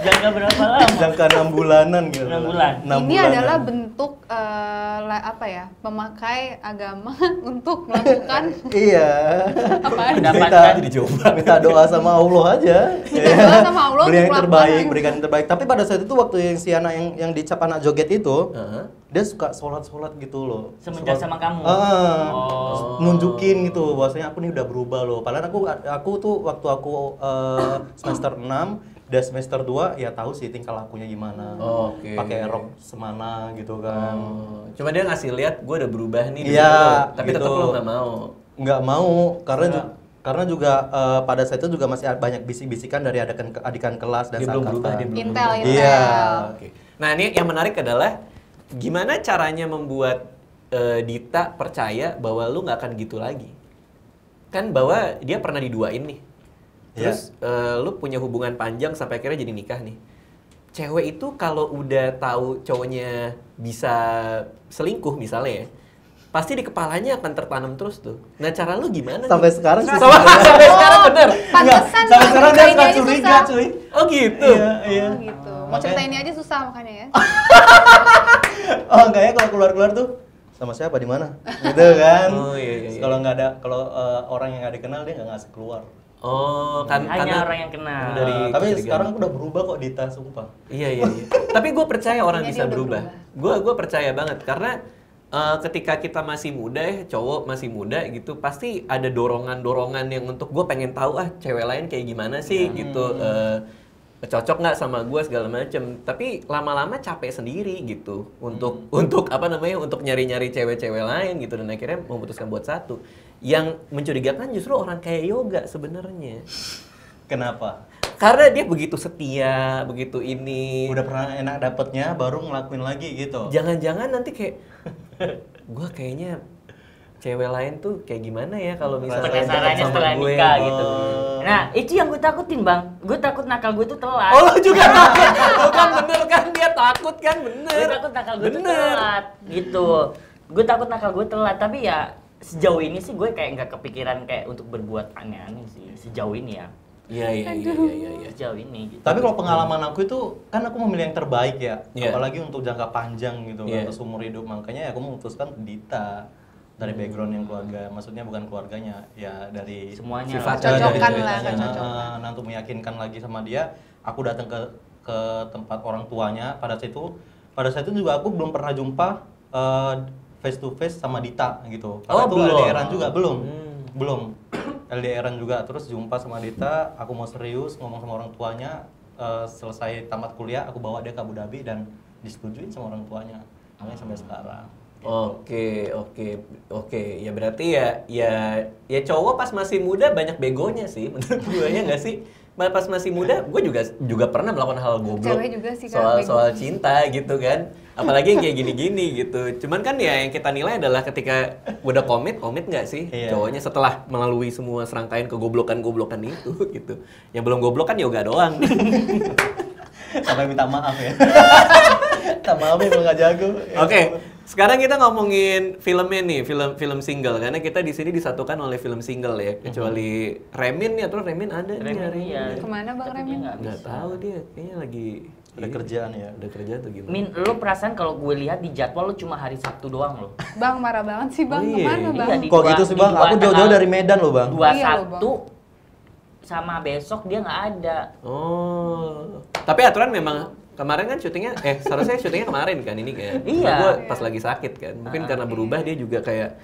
Jangka berapa lama? Jangka 6 bulanan gitu. 6 bulan. 6 Ini bulanan. adalah bentuk memakai agama untuk melakukan Iya. apaan? Mendapatkan Jadi coba. Minta doa sama Allah aja. Minta doa sama Allah Beri yang untuk terbaik, melakukan. berikan yang terbaik. Tapi pada saat itu waktu yang si anak yang dicap anak joget itu, Heeh. dia suka sholat gitu loh. Semenjak sama kamu? Oh. Nunjukin gitu, bahwasanya aku nih udah berubah loh. Padahal aku tuh waktu aku semester 6, udah semester 2 ya tahu sih tingkah lakunya gimana. Oke. Pakai rok semana gitu kan. Oh, cuma dia ngasih lihat gue udah berubah nih. Iya, demi lo. Tapi gitu. tetap lo nggak mau. Nggak mau karena juga pada saat itu juga masih banyak bisik-bisikan dari adikan kelas dan Dia belum seangkatan. berubah, dia belum Intel, berubah. Intel. Iya. Oke. Nah ini yang menarik adalah gimana caranya membuat Dita percaya bahwa lu nggak akan gitu lagi. Kan bahwa dia pernah diduain nih. Terus lu punya hubungan panjang sampai akhirnya jadi nikah nih. Cewek itu kalau udah tahu cowoknya bisa selingkuh misalnya ya, pasti di kepalanya akan tertanam terus tuh. Nah cara lu gimana? Sampai nih? sekarang sih Sampai sekarang bener. Pantesan sampai sekarang dia ceritain suka aja curiga susah. cuy. Oh gitu. Iya. Oh, gitu. Mau Makanya- cerita ini aja susah makanya ya. Oh, kayaknya kalau keluar-keluar tuh sama siapa di mana? Gitu kan. Oh, iya. Kalau nggak ada orang yang nggak dikenal dia nggak ngasih keluar. Oh, Hanya karena orang yang kenal. dari Tapi kecurigaan. sekarang aku udah berubah kok Dita, sumpah. Iya. Tapi gue percaya orang Kayaknya bisa dia udah berubah. Gue percaya banget karena ketika kita masih muda ya, cowok masih muda gitu, pasti ada dorongan-dorongan yang untuk gue pengen tahu cewek lain kayak gimana sih gitu. Cocok nggak sama gue segala macem. Tapi lama-lama capek sendiri gitu untuk untuk nyari-nyari cewek-cewek lain gitu dan akhirnya memutuskan buat satu. Yang mencurigakan justru orang kayak Yoga sebenarnya. Kenapa? Karena dia begitu setia, begitu ini. Udah pernah enak dapetnya baru ngelakuin lagi gitu. Jangan-jangan nanti kayak gue kayaknya cewek lain tuh kayak gimana ya kalau misalnya Penasarannya deket sama setelah gue. nikah gitu. Oh. Nah, itu yang gue takutin, Bang. Gue takut nakal gue tuh telat. Oh lo juga takut? Tuh kan bener kan dia takut kan bener. Gue takut nakal gue tuh Bener. telat gitu. Gue takut nakal gue telat, tapi ya sejauh ini sih gue kayak nggak kepikiran kayak untuk berbuat aneh-aneh sih sejauh ini ya. Iya. Sejauh ini gitu. Tapi kalau pengalaman aku itu kan aku memilih yang terbaik ya, Iya. apalagi untuk jangka panjang gitu Iya. kan, untuk seumur hidup. Makanya ya aku memutuskan Dita. dari background yang keluarga, maksudnya bukan keluarganya, ya dari Semuanya. Sifat Cocokan dari lah, ceritanya. kecocokan. Nah, untuk meyakinkan lagi sama dia, aku datang ke tempat orang tuanya pada saat itu juga aku belum pernah jumpa face to face sama Dita gitu. Karena itu belum. LDR-an juga belum LDR-an juga. Terus jumpa sama Dita, aku mau serius ngomong sama orang tuanya, selesai tamat kuliah aku bawa dia ke Abu Dhabi dan disetujuin sama orang tuanya. Makanya sampai sekarang. Oke. Ya berarti ya cowok pas masih muda banyak begonya sih menurut gue, ya nggak sih? Pas masih muda, gue juga pernah melakukan hal goblok Cewek juga sih, Kak, soal bego. cinta gitu kan. Apalagi yang kayak gini-gini gitu. Cuman kan ya yang kita nilai adalah ketika udah komit nggak sih Iya. cowoknya setelah melalui semua serangkaian kegoblokan itu gitu. Yang belum goblok kan yoga doang. Sampai minta maaf ya. Minta maaf ya kalau nggak jago. Oke, sekarang kita ngomongin filmnya nih, film single, karena kita di sini disatukan oleh film single ya, kecuali Remin ya, terus Remin ada nih Remin, hari iya. ini. Kemana Bang Tapi dia Remin? Nggak tahu dia, kayaknya lagi Ada kerjaan ya. Udah kerja tuh gimana? Min, lu perasaan kalau gue lihat di jadwal lu cuma hari Sabtu doang loh. Bang marah banget sih Bang, Oh iya, kemana Bang? iya, di Kok dua- gitu sih di Bang? dua Aku jauh-jauh tanggal- dari Medan loh Bang. Dua Iya loh, Sabtu sama besok dia nggak ada. Oh, tapi aturan memang kemarin kan syutingnya, seharusnya syutingnya kemarin kan ini kan? Iya. Gue pas lagi sakit kan, mungkin karena berubah dia juga kayak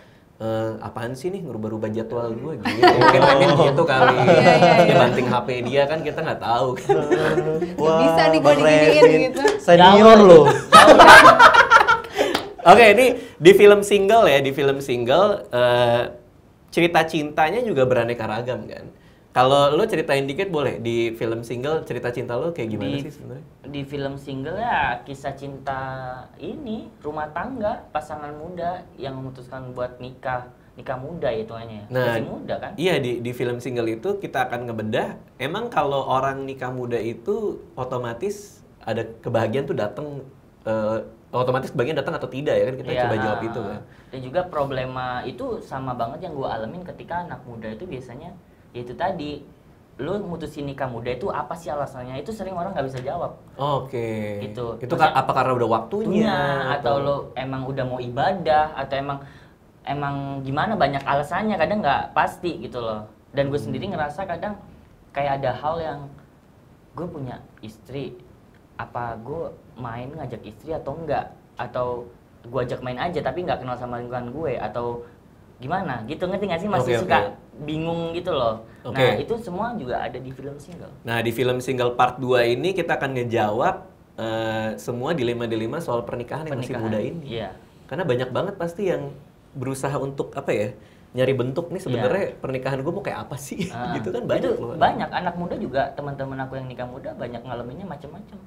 apaan sih nih ngerubah-rubah jadwal gue gitu. Mungkin Remin gitu kali. Dia banting HP dia kan kita nggak tahu kan. Bisa nih gua Bang diginiin Remin, gitu. Senior loh. Oke, ini di film single cerita cintanya juga beraneka ragam kan. Kalau lo ceritain dikit boleh di film single cerita cinta lo kayak gimana sih sebenarnya? Di film single ya kisah cinta ini rumah tangga pasangan muda yang memutuskan buat nikah muda itu hanya masih muda kan. Iya, di film single itu kita akan ngebedah. Emang kalau orang nikah muda itu otomatis ada kebahagiaan tuh datang, otomatis kebahagiaan datang atau tidak ya kan, kita Iya. coba jawab itu kan. Dan juga problema itu sama banget yang gue alamin ketika anak muda itu biasanya itu tadi lu mutusin nikah muda itu apa sih alasannya, itu sering orang nggak bisa jawab. Oke. Gitu. Itu Maksudnya- apa karena udah waktunya atau lo emang udah mau ibadah atau emang gimana, banyak alasannya, kadang nggak pasti gitu loh. Dan gue sendiri ngerasa kadang kayak ada hal yang gue punya istri, apa gue main ngajak istri atau enggak, atau gue ajak main aja tapi nggak kenal sama lingkungan gue, atau gimana gitu, ngerti nggak sih, masih Oke, suka oke. bingung gitu loh. Oke. Nah itu semua juga ada di film single. Nah, di film single part 2 ini kita akan ngejawab semua dilema-dilema soal pernikahan yang masih muda ini. Iya. Karena banyak banget pasti yang berusaha untuk apa ya? Nyari bentuk nih sebenarnya pernikahan gue mau kayak apa sih? Ah, gitu kan banyak itu loh. banyak anak muda juga, teman-teman aku yang nikah muda banyak ngalaminnya macam-macam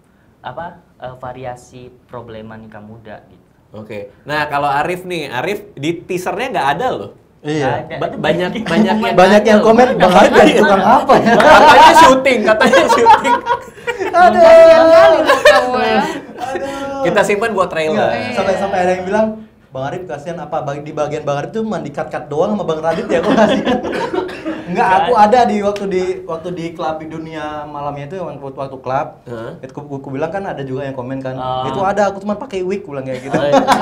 variasi problema nikah muda gitu. Oke. Nah, kalau Arif nih, Arif di teasernya nggak ada loh. Iya. Ada. Banyak yang Banyak yang komen Bang Arif jadi tukang apa ya? katanya syuting. Kasian kali loh kamu ya. Kita simpan buat trailer. Enggak, sampai ada yang bilang Bang Arif kasihan apa di bagian Bang Arif tuh cuma di-cut doang sama Bang Radit ya, kok kasihan. Enggak, aku ada di waktu di klub di dunia malamnya itu waktu klub. Heeh. Itu aku bilang kan ada juga yang komen kan. Oh. Itu ada, aku cuma pakai wig pulang kayak gitu.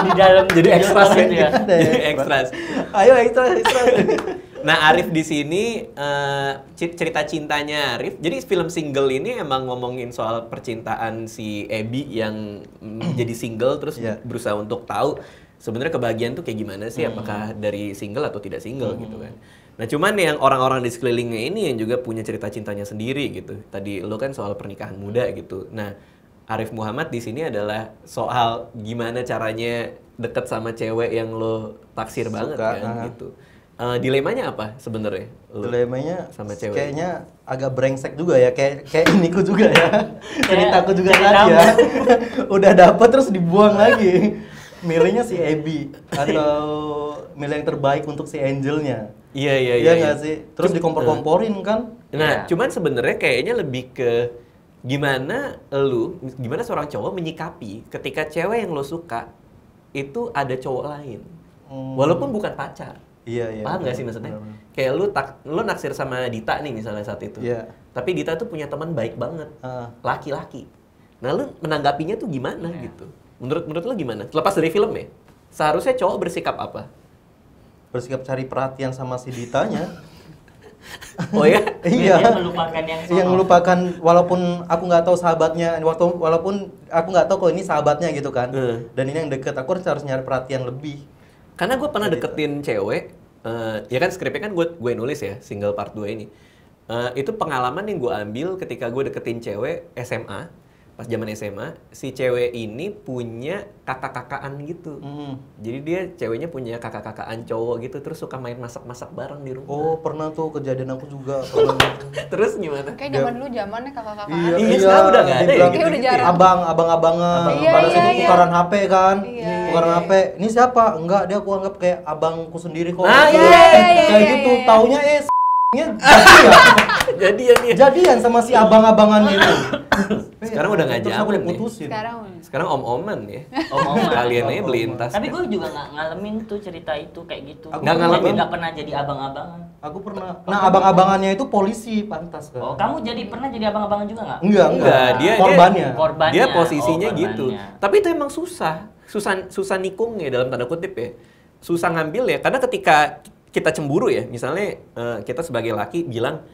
Di dalam Jadi ekstras gitu ya. Jadi ekstras. Ayo extra. Nah, Arif di sini cerita cintanya Arif. Jadi film single ini emang ngomongin soal percintaan si Ebi yang jadi single terus Iya. berusaha untuk tahu sebenarnya kebahagiaan tuh kayak gimana sih, apakah dari single atau tidak single gitu kan. Nah, cuman yang orang-orang di sekelilingnya ini yang juga punya cerita cintanya sendiri gitu. Tadi lo kan soal pernikahan muda gitu. Nah, Arif Muhammad di sini adalah soal gimana caranya deket sama cewek yang lo taksir banget Suka, kan gitu. Dilemanya apa sebenarnya? lu Dilemanya sama cewek? kayaknya agak brengsek juga ya, kayak iniku juga ya. Ceritaku juga kayak tadi ya. kamu. Udah dapet terus dibuang lagi. Milihnya si Ebi atau milih yang terbaik untuk si Angelnya. Iya. Iya nggak sih? Terus dikompor-komporin kan? Nah, Iya. cuman sebenarnya kayaknya lebih ke gimana seorang cowok menyikapi ketika cewek yang lo suka itu ada cowok lain. Walaupun bukan pacar. Iya. Paham nggak sih maksudnya? benar-benar. Kayak lu naksir sama Dita nih misalnya saat itu. Iya. Tapi Dita tuh punya teman baik banget. Ah. Laki-laki. Nah, lu menanggapinya tuh gimana Iya. gitu? Menurut lu gimana? Lepas dari film ya? Seharusnya cowok bersikap apa? bersikap cari perhatian sama si Ditanya. Oh ya? Iya. Dia melupakan yang Yang melupakan, walaupun aku nggak tahu sahabatnya, walaupun aku nggak tahu kalau ini sahabatnya gitu kan. Dan ini yang deket, aku harus nyari perhatian lebih. Karena gue pernah deketin cewek, ya kan skripnya kan gue nulis ya, single part 2 ini. Itu pengalaman yang gue ambil ketika gue deketin cewek SMA. Pas zaman SMA, si cewek ini punya kakak-kakaan gitu. Jadi dia ceweknya punya kakak-kakaan cowok gitu, terus suka main masak-masak bareng di rumah. Oh, pernah tuh kejadian aku juga. Terus gimana? Kayak zaman dulu zamannya kakak-kakak. Iya, sekarang udah nggak ada ya? dibilang Kayak udah jarang. abang-abangan. Iya, Pada iya, situ iya. tukaran HP kan. Iya, Tukaran iya. HP. Ini siapa? Enggak, dia aku anggap kayak abangku sendiri kok. Nah, Gitu. iya, iya, Kayak iya, gitu. iya. Taunya Jadian ya. jadian sama si abang-abangan itu. Sekarang udah nggak Terus aku zaman ya? diputusin. Sekarang Om-oman ya. Om-oman. Kalian aja beli tas. Tapi gue juga nggak ngalamin tuh cerita itu kayak gitu. Aku nggak ngalamin? Nggak pernah jadi abang-abangan. Aku pernah. Nah, abang-abangannya itu polisi, pantas kan. Oh, kamu pernah jadi abang-abangan juga nggak? Enggak. Dia Korbannya. Korbannya. Dia posisinya Oh, gitu. korbannya. Tapi itu emang susah nikungnya dalam tanda kutip ya. Susah ngambil ya, karena ketika kita cemburu ya, misalnya kita sebagai laki bilang,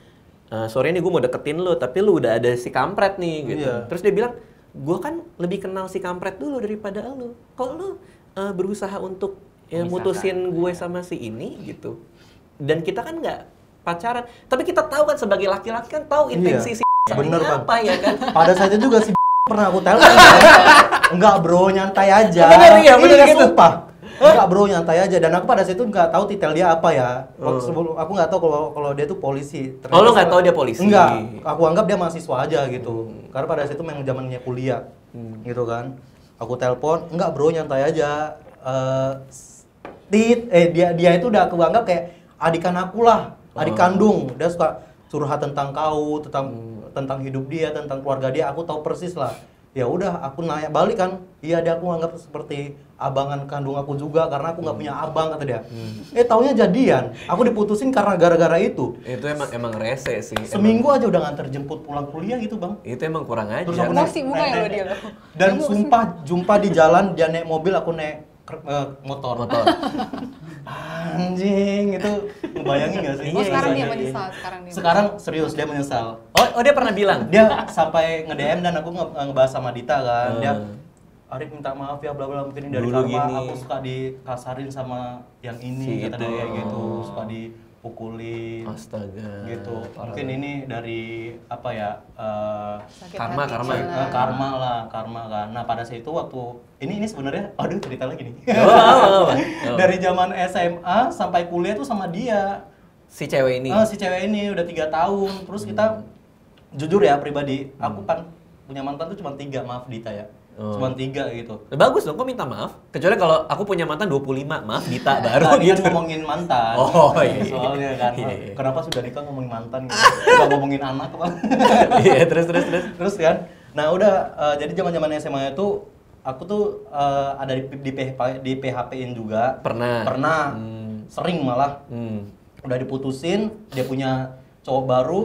sore nih gue mau deketin lo, tapi lu udah ada si kampret nih gitu. Iya. Terus dia bilang, gue kan lebih kenal si kampret dulu daripada lo. Kok lu berusaha untuk mutusin gue sama si ini gitu. Dan kita kan nggak pacaran, tapi kita tahu kan sebagai laki-laki kan tahu intensi si Bener, Bang. apa ya kan. Pada saat itu juga si pernah aku telepon. Enggak bro, nyantai aja. Bener ya, bener Iya, gitu. sumpah. Enggak bro, nyantai aja. Dan aku pada saat itu nggak tahu titel dia apa ya. Waktu sebelum aku nggak tahu kalau dia tuh polisi. Oh, lo nggak tahu dia polisi? Enggak, aku anggap dia mahasiswa aja gitu. Karena pada saat itu memang zamannya kuliah, gitu kan. Aku telepon, enggak bro, nyantai aja. Dia itu udah aku anggap kayak adikan aku lah, adik kandung. Dia suka curhat tentang kau, tentang hidup dia, tentang keluarga dia. Aku tahu persis lah. Ya udah, aku nanya balik kan. Iya, dia aku anggap seperti abangan kandung aku juga karena aku nggak punya abang, kata dia. Taunya jadian. Aku diputusin karena gara-gara itu. Itu emang rese sih. Seminggu aja udah nganter jemput pulang kuliah gitu, Bang. Itu emang kurang aja. Terus aku Emosi bukan ya lo dia lo. Dan sumpah jumpa di jalan, dia naik mobil, aku naik motor. Anjing, itu ngebayangin gak sih? Oh, sekarang dia Iya. menyesal, Sekarang serius, dia menyesal. Oh, dia pernah bilang. Dia sampai nge-DM dan aku ngebahas sama Dita kan. Dia, Arif minta maaf ya, bla bla, mungkin ini dari Dulu karma gini. aku suka dikasarin sama yang ini, Si kata itu. dia kayak gitu, suka dipukulin. Astaga. Gitu. Parah. Mungkin ini dari apa ya? Sakit Karma, hati, karma. Cila. Karma kan. Nah, pada saat itu waktu ini sebenarnya aduh cerita lagi nih. Oh. Dari zaman SMA sampai kuliah tuh sama dia. Si cewek ini. Si cewek ini udah 3 tahun. Terus kita jujur ya pribadi, aku kan punya mantan tuh cuma 3, maaf Dita ya. Cuma 3 gitu. Bagus dong, kok minta maaf? Kecuali kalau aku punya mantan 25, maaf Dita baru Tadi kan gitu. ngomongin mantan. Oh, iya. Soalnya kan. Iya, iya. Kenapa sudah nikah ngomongin mantan gitu. Nggak ngomongin anak apa. Iya, terus. Terus kan. Nah, udah jadi zaman-zaman SMA itu aku tuh ada di PHP-in juga. Pernah. Sering malah. Hmm. Udah diputusin, dia punya cowok baru.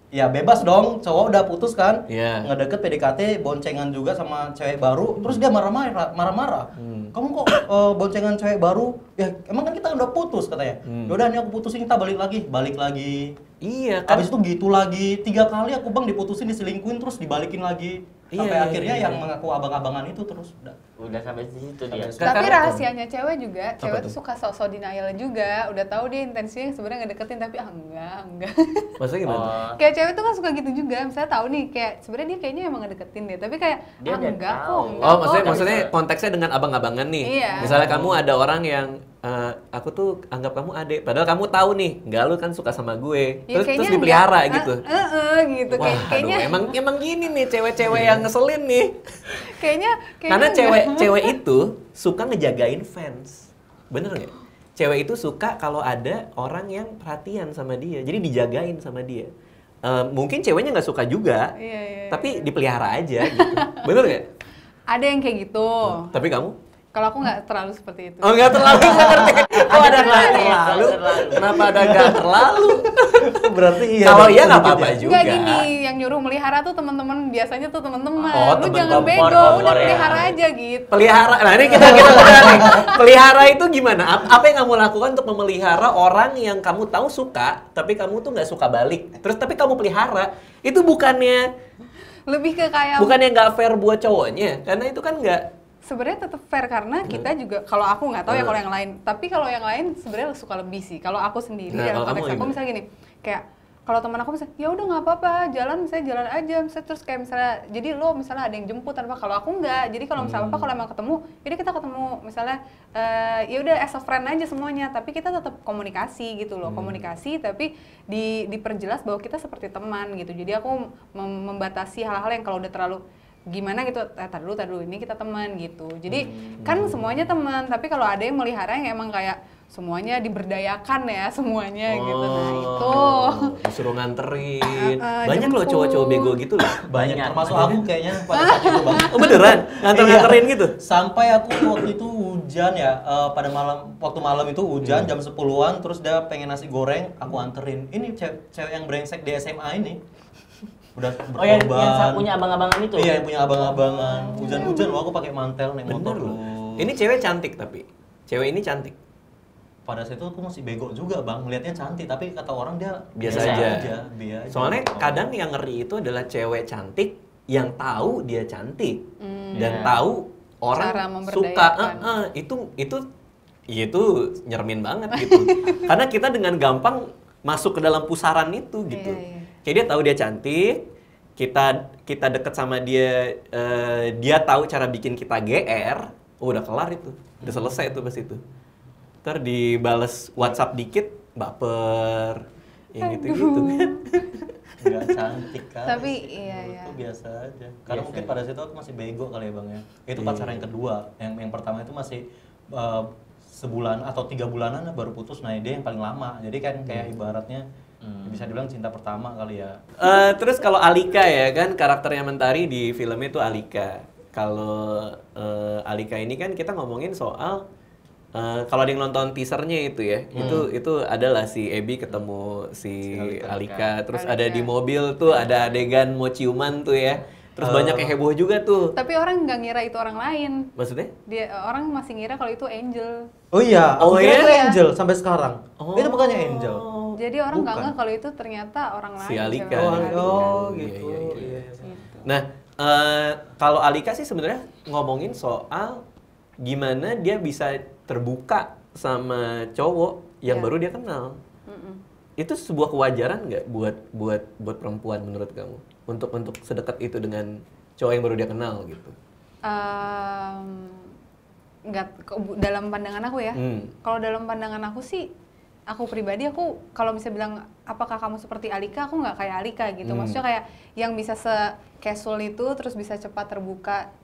Ya bebas dong, cowok udah putus kan. Iya. Ngedeket PDKT, boncengan juga sama cewek baru. Terus dia marah-marah. Kamu kok boncengan cewek baru? Ya emang kan kita udah putus katanya. Yaudah nih aku putusin, kita balik lagi. Iya kan. Habis itu gitu lagi, 3 kali aku bang diputusin, diselingkuhin, terus dibalikin lagi. Sampai Iya, akhirnya iya. yang mengaku abang-abangan itu terus Udah sampai di situ dia. Tapi Karena- rahasianya cewek juga, cewek tuh? tuh suka sok-sok denial juga. Udah tahu dia intensinya sebenarnya ngedeketin tapi enggak. Maksudnya gimana? Oh, Kayak cewek tuh kan suka gitu juga. Misalnya tahu nih kayak sebenarnya dia kayaknya emang ngedeketin deh, tapi kayak Dia udah enggak tahu. kok. enggak Oh, kok. maksudnya konteksnya dengan abang-abangan nih. Iya. Misalnya kamu ada orang yang aku tuh anggap kamu adek, padahal kamu tahu nih, enggak lu kan suka sama gue. Ya, Terus kayaknya dipelihara enggak. gitu. Gitu. Wah, Kayaknya emang gini nih cewek-cewek yang ngeselin nih. kayaknya Karena enggak. cewek itu suka ngejagain fans. Bener nggak? Cewek itu suka kalau ada orang yang perhatian sama dia. Jadi dijagain sama dia. Mungkin ceweknya nggak suka juga. Iya. Tapi dipelihara aja gitu. Bener nggak? Ada yang kayak gitu. Tapi kamu? Kalau aku nggak terlalu seperti itu. Oh nggak terlalu nggak ngerti. Oh ada nggak terlalu? Kenapa ada nggak terlalu? Berarti iya. Kalau dong, iya nggak sedikit apa-apa ya. juga. Enggak gini, yang nyuruh melihara tuh teman-teman, biasanya tuh teman-teman. Oh, Lu temen jangan kompor, bego, udah kompor ya. pelihara aja gitu. Pelihara, nah ini kita udah nih. Pelihara itu gimana? Apa yang kamu lakukan untuk memelihara orang yang kamu tahu suka, tapi kamu tuh nggak suka balik. Terus tapi kamu pelihara, itu bukannya Lebih ke kayak nggak fair buat cowoknya, karena itu kan nggak. sebenarnya tetap fair karena kita juga, kalau aku nggak tahu ya kalau yang lain, tapi kalau yang lain sebenarnya suka lebih sih. Kalau aku sendiri Nah, dalam kalau konteks kamu aku misalnya gini, kayak kalau teman aku misalnya, ya udah nggak apa-apa, misalnya jalan aja, misalnya terus kayak misalnya, jadi lo misalnya ada yang jemput tanpa, kalau aku nggak, jadi kalau misalnya apa, kalau emang ketemu, jadi kita ketemu misalnya, ya udah as a friend aja semuanya, tapi kita tetap komunikasi gitu loh, komunikasi tapi diperjelas bahwa kita seperti teman gitu. Jadi aku membatasi hal-hal yang kalau udah terlalu gimana gitu, tar dulu ini kita teman gitu. Jadi kan semuanya teman, tapi kalau ada yang melihara yang emang kayak semuanya diberdayakan ya semuanya gitu. Nah itu Disuruh nganterin. Banyak jemput. loh cowok-cowok bego gitu loh. Banyak, termasuk aku kayaknya pada saat itu bang. Oh, beneran? Nganter-nganterin gitu? Sampai aku waktu itu hujan ya, pada waktu malam itu hujan jam 10-an, terus dia pengen nasi goreng, aku anterin. Ini cewek yang brengsek di SMA ini. Udah Oh yang berkorban. punya abang-abangan itu? Iya, yang punya abang-abangan. Hujan-hujan loh, aku pakai mantel naik Bener motor loh. loh. Ini cewek cantik tapi. Cewek ini cantik. Pada saat itu aku masih bego juga bang, melihatnya cantik, tapi kata orang dia Biasa aja. biasa. Soalnya Oh. kadang yang ngeri itu adalah cewek cantik yang tahu dia cantik dan Iya. tahu orang Cara suka. memberdayakan. Itu nyermin banget gitu. Karena kita dengan gampang masuk ke dalam pusaran itu gitu. Iya, iya. Kayak dia tahu dia cantik, kita deket sama dia, dia tahu cara bikin kita GR, udah kelar itu, udah selesai itu pas itu. Ntar dibales WhatsApp dikit, baper, yang gitu-gitu kan. Nggak cantik kan. Tapi iya, Itu iya. biasa aja. Karena Biasa mungkin ya. pada saat itu aku masih bego kali ya bang ya. Itu Iya. pacar yang kedua. Yang pertama itu masih sebulan atau 3 bulanan baru putus. Nah dia yang paling lama. Jadi kan kayak ibaratnya bisa dibilang cinta pertama kali ya. Terus kalau Alika ya kan karakternya Mentari di filmnya itu Alika. Kalau Alika ini kan kita ngomongin soal kalau ada yang nonton teasernya itu ya, itu adalah si Ebi ketemu si Alika. Terus ada di mobil tuh ada adegan mau ciuman tuh ya. Terus banyak yang heboh juga tuh. Tapi orang nggak ngira itu orang lain. Maksudnya? Orang masih ngira kalau itu Angel. Oh iya, Oh aku kira iya? itu Angel sampai sekarang. Oh. Itu bukannya Angel. Jadi orang nggak Bukan. ngeh kalau itu ternyata orang lain. Si Alika. cewek Oh, lain. oh Iya, gitu. iya, iya. Iya. Gitu. Nah, kalau Alika sih sebenarnya ngomongin soal gimana dia bisa terbuka sama cowok yang Iya. baru dia kenal. Itu sebuah kewajaran nggak buat perempuan menurut kamu untuk sedekat itu dengan cowok yang baru dia kenal gitu? Nggak, dalam pandangan aku ya. Kalau dalam pandangan aku sih, aku pribadi aku kalau misalnya bilang apakah kamu seperti Alika, aku nggak kayak Alika gitu. Maksudnya kayak yang bisa se-casual itu terus bisa cepat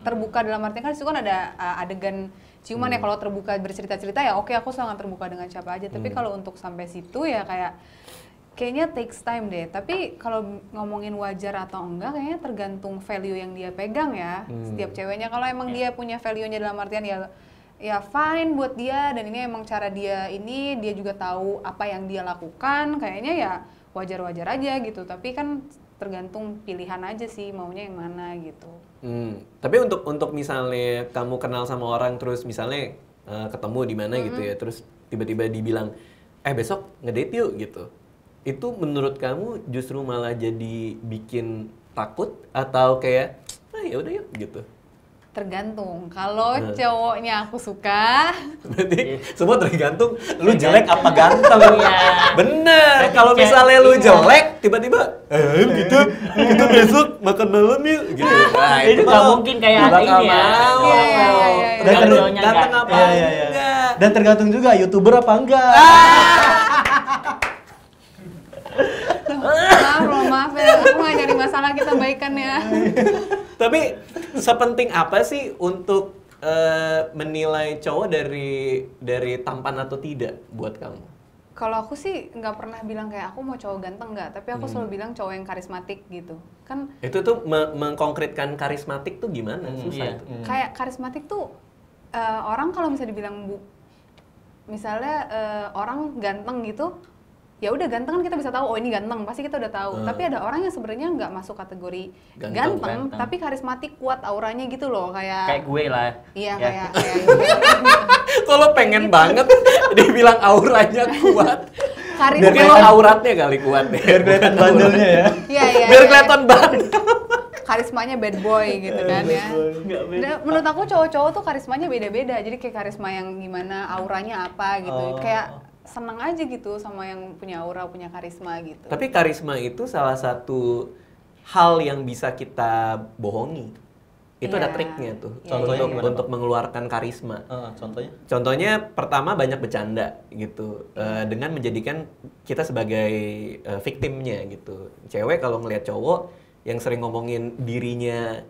terbuka dalam artian kan itu kan ada adegan ciuman ya, kalau terbuka bercerita-cerita ya oke, aku sangat terbuka dengan siapa aja. Tapi kalau untuk sampai situ ya kayaknya takes time deh. Tapi kalau ngomongin wajar atau enggak, kayaknya tergantung value yang dia pegang ya. Setiap ceweknya kalau emang dia punya value-nya dalam artian ya fine buat dia, dan ini emang cara dia juga tahu apa yang dia lakukan, kayaknya ya wajar-wajar aja gitu. Tapi kan tergantung pilihan aja sih maunya yang mana gitu. Tapi untuk misalnya kamu kenal sama orang terus misalnya ketemu di mana gitu ya, terus tiba-tiba dibilang besok ngedate yuk gitu. Itu menurut kamu justru malah jadi bikin takut atau kayak ya udah yuk gitu? Tergantung. Kalau cowoknya aku suka, Berarti semua tergantung lu jelek apa ganteng. Iya. Bener. Kalau misalnya lu jelek tiba-tiba gitu kita besok makan malam yuk gitu. Nah, Itu nggak mungkin kayak nggak ini ya. mau. Iya, iya, iya, iya. Dan Cowoknya ganteng nggak. apa Iya. enggak? Dan tergantung juga YouTuber apa enggak. maaf ya, aku nggak nyari masalah, kita baikan ya. Tapi sepenting apa sih untuk menilai cowok dari tampan atau tidak buat kamu? Kalau aku sih nggak pernah bilang kayak aku mau cowok ganteng nggak, tapi aku selalu bilang cowok yang karismatik gitu. Kan Itu tuh mengkonkretkan karismatik tuh gimana? Susah Iya. itu. kayak karismatik tuh orang kalau misalnya dibilang misalnya orang ganteng gitu, ya udah ganteng kan kita bisa tahu, oh ini ganteng, pasti kita udah tahu. Tapi ada orang yang sebenarnya nggak masuk kategori ganteng, tapi karismatik, kuat auranya gitu loh, kayak gue lah. Iya, Ya. kayak Kalau pengen banget dibilang auranya kuat. karisma. Mungkin lo auratnya kali kuat deh. Biar kelihatan bandelnya ya. Iya. Biar kelihatan bandel. Karismanya bad boy gitu kan ya. Dan menurut aku cowok-cowok tuh karismanya beda-beda. Jadi kayak karisma yang gimana, auranya apa gitu. Kayak seneng aja gitu sama yang punya aura, punya karisma gitu. Tapi karisma itu salah satu hal yang bisa kita bohongi. Itu ada Iya. triknya tuh. Iya, Contohnya untuk, gimana, untuk mengeluarkan karisma. Contohnya? Contohnya pertama banyak bercanda gitu. Dengan menjadikan kita sebagai victimnya gitu. Cewek kalau ngelihat cowok yang sering ngomongin dirinya,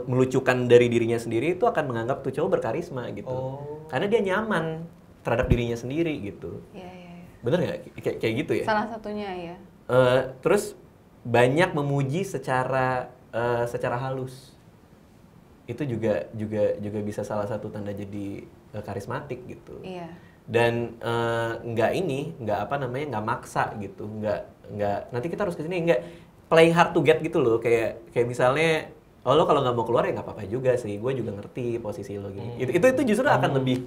melucukan dari dirinya sendiri, itu akan menganggap tuh cowok berkarisma gitu. Karena dia nyaman terhadap dirinya sendiri gitu. Iya. Bener nggak? Kayak gitu ya? Salah satunya ya. Terus banyak memuji secara halus. Itu juga bisa salah satu tanda jadi karismatik gitu. Iya. Dan nggak maksa gitu, nggak nanti kita harus kesini, nggak playing hard to get gitu loh, kayak misalnya, oh lo kalau nggak mau keluar ya nggak apa-apa juga sih, gue juga ngerti posisi lo gini. Itu justru akan lebih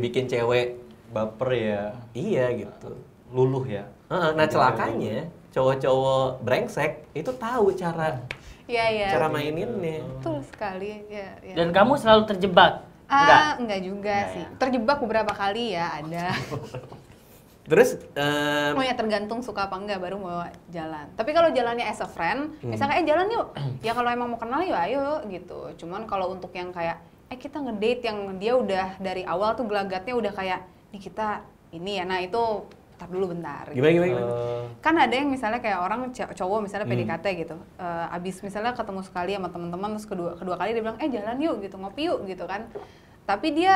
bikin cewek Baper ya. iya gitu. Luluh ya. Nah celakanya cowok-cowok brengsek itu tahu cara Iya. maininnya. Betul sekali. Ya. Dan kamu selalu terjebak? Enggak juga sih. Terjebak beberapa kali ya, ada. Terus Oh ya tergantung suka apa enggak baru mau jalan. Tapi kalau jalannya as a friend, misalnya jalan yuk. Ya kalau emang mau kenal yuk ayo gitu. Cuman kalau untuk yang kayak kita ngedate yang dia udah dari awal tuh gelagatnya udah kayak nih kita ini ya. Nah itu tar dulu bentar. gimana? Kan ada yang misalnya kayak orang cowok misalnya PDKT gitu. Abis misalnya ketemu sekali sama teman-teman terus kedua kali dia bilang jalan yuk gitu, ngopi yuk gitu kan. Tapi dia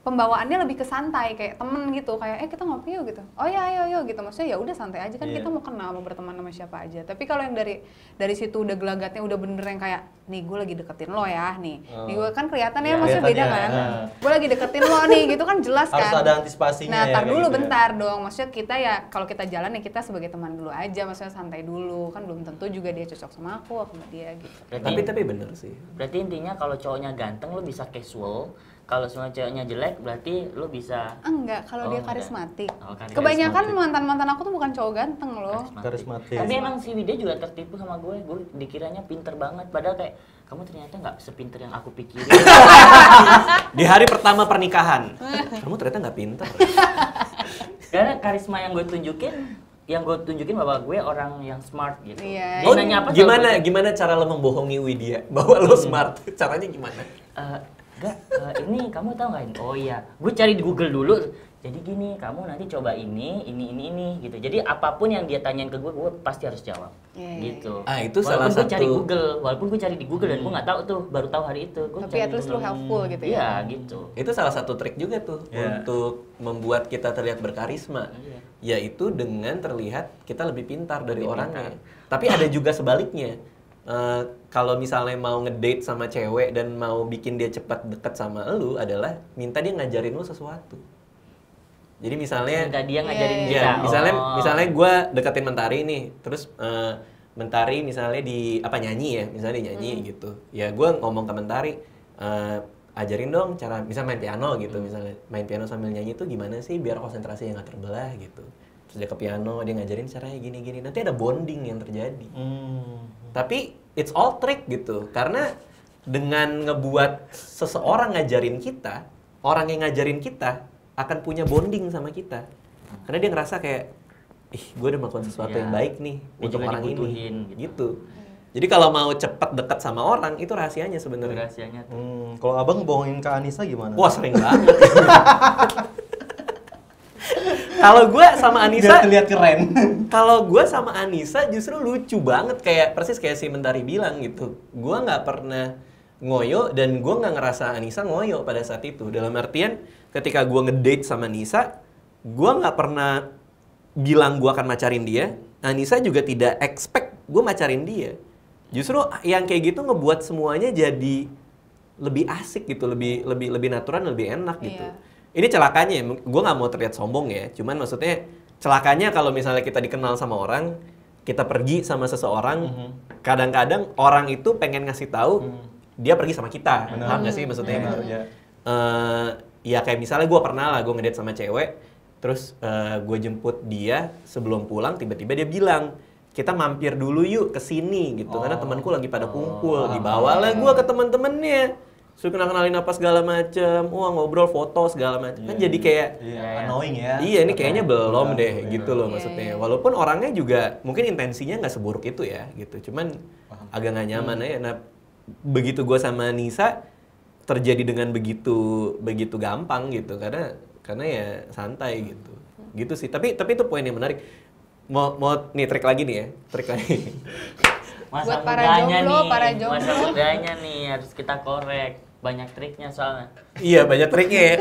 pembawaannya lebih ke santai kayak temen gitu, kayak kita ngopi yuk gitu. Oh ya ayo gitu, maksudnya ya udah santai aja kan, kita mau kenal, mau berteman sama siapa aja. Tapi kalau yang dari situ udah gelagatnya udah bener yang kayak nih gue lagi deketin lo ya nih gue kan kelihatan ya maksudnya beda kan. Gue lagi deketin lo nih gitu kan jelas kan. Harus ada antisipasinya. Nah, tar dulu gitu bentar dong. Maksudnya kita ya kalau kita jalan ya kita sebagai teman dulu aja, maksudnya santai dulu. Kan belum tentu juga dia cocok sama aku sama dia gitu. Tapi bener sih. Berarti intinya kalau cowoknya ganteng lo bisa casual, kalau semua ceweknya jelek berarti lo bisa Enggak, kalau dia enggak. karismatik. Karismatik. Kebanyakan mantan-mantan aku tuh bukan cowok ganteng loh. Karismatik. Tapi emang si Wida juga tertipu sama gue dikiranya pinter banget, padahal kayak kamu ternyata nggak sepinter yang aku pikirin. Di hari pertama pernikahan, kamu ternyata nggak pinter. Karena karisma yang gue tunjukin bahwa gue orang yang smart gitu. Iya. Dia nanya apa Gimana cara lo membohongi Widya bahwa lo smart? Caranya gimana? Enggak, ini kamu tahu nggak ini? Oh iya, gue cari di Google dulu. Jadi gini, kamu nanti coba ini gitu. Jadi apapun yang dia tanyain ke gue pasti harus jawab. Gitu. Itu salah walaupun gue cari satu. walaupun gue cari di Google dan gue nggak tahu tuh, baru tahu hari itu. Tapi at least lu helpful gitu ya. Iya, gitu. Itu salah satu trik juga tuh untuk membuat kita terlihat berkarisma. Yaitu dengan terlihat kita lebih pintar dari orangnya. Tapi ada juga sebaliknya. Kalau misalnya mau ngedate sama cewek dan mau bikin dia cepat deket sama lu adalah minta dia ngajarin lu sesuatu. Jadi misalnya Minta dia ngajarin ya, kita. misalnya gue deketin Mentari nih, terus Mentari misalnya nyanyi ya, misalnya dia nyanyi gitu. Ya gue ngomong ke Mentari, ajarin dong cara misalnya main piano gitu, misalnya main piano sambil nyanyi itu gimana sih biar konsentrasinya nggak terbelah gitu. Terus dia ke piano, dia ngajarin caranya gini-gini. Nanti ada bonding yang terjadi. Tapi it's all trick gitu, karena dengan ngebuat seseorang ngajarin kita, orang yang ngajarin kita akan punya bonding sama kita. Karena dia ngerasa kayak, gue udah melakukan sesuatu yang baik nih untuk orang ini. Gitu. Jadi kalau mau cepat dekat sama orang, itu rahasianya sebenarnya. Rahasianya tuh. Kalau abang bohongin Kak Anissa gimana? Wah sering banget. Kalau gue sama Anissa, Biar terlihat keren. Kalau gue sama Anissa justru lucu banget, kayak persis kayak si Mentari bilang gitu. Gue nggak pernah ngoyo dan gue nggak ngerasa Anissa ngoyo pada saat itu. Dalam artian ketika gue ngedate sama Anissa, gue nggak pernah bilang gue akan macarin dia. Anissa juga tidak expect gue macarin dia. Justru yang kayak gitu ngebuat semuanya jadi lebih asik gitu, lebih natural, lebih enak gitu. ini celakanya, gue nggak mau terlihat sombong ya, cuman maksudnya celakanya kalau misalnya kita dikenal sama orang, kita pergi sama seseorang, kadang-kadang orang itu pengen ngasih tahu dia pergi sama kita, paham nggak sih maksudnya gitu? Ya kayak misalnya gue pernah lah, gue ngedate sama cewek, terus gue jemput dia, sebelum pulang tiba-tiba dia bilang, kita mampir dulu yuk ke sini gitu, karena temanku lagi pada kumpul, dibawalah gue ke teman-temannya. Suruh kenalin apa segala macem, ngobrol foto segala macem, kan jadi kayak annoying ya. Iya, ini kayaknya belum deh gitu loh maksudnya. Walaupun orangnya juga mungkin intensinya nggak seburuk itu ya gitu, cuman agak nggak nyaman aja. Nah, begitu gue sama Nisa terjadi dengan begitu gampang gitu, karena ya santai gitu sih. Tapi itu poin yang menarik. Mau nih trik lagi nih ya, trik lagi. Masa Buat para mudanya jomblo, nih, para jomblo. masa mudanya nih harus kita korek. Banyak triknya soalnya. Iya, banyak triknya ya.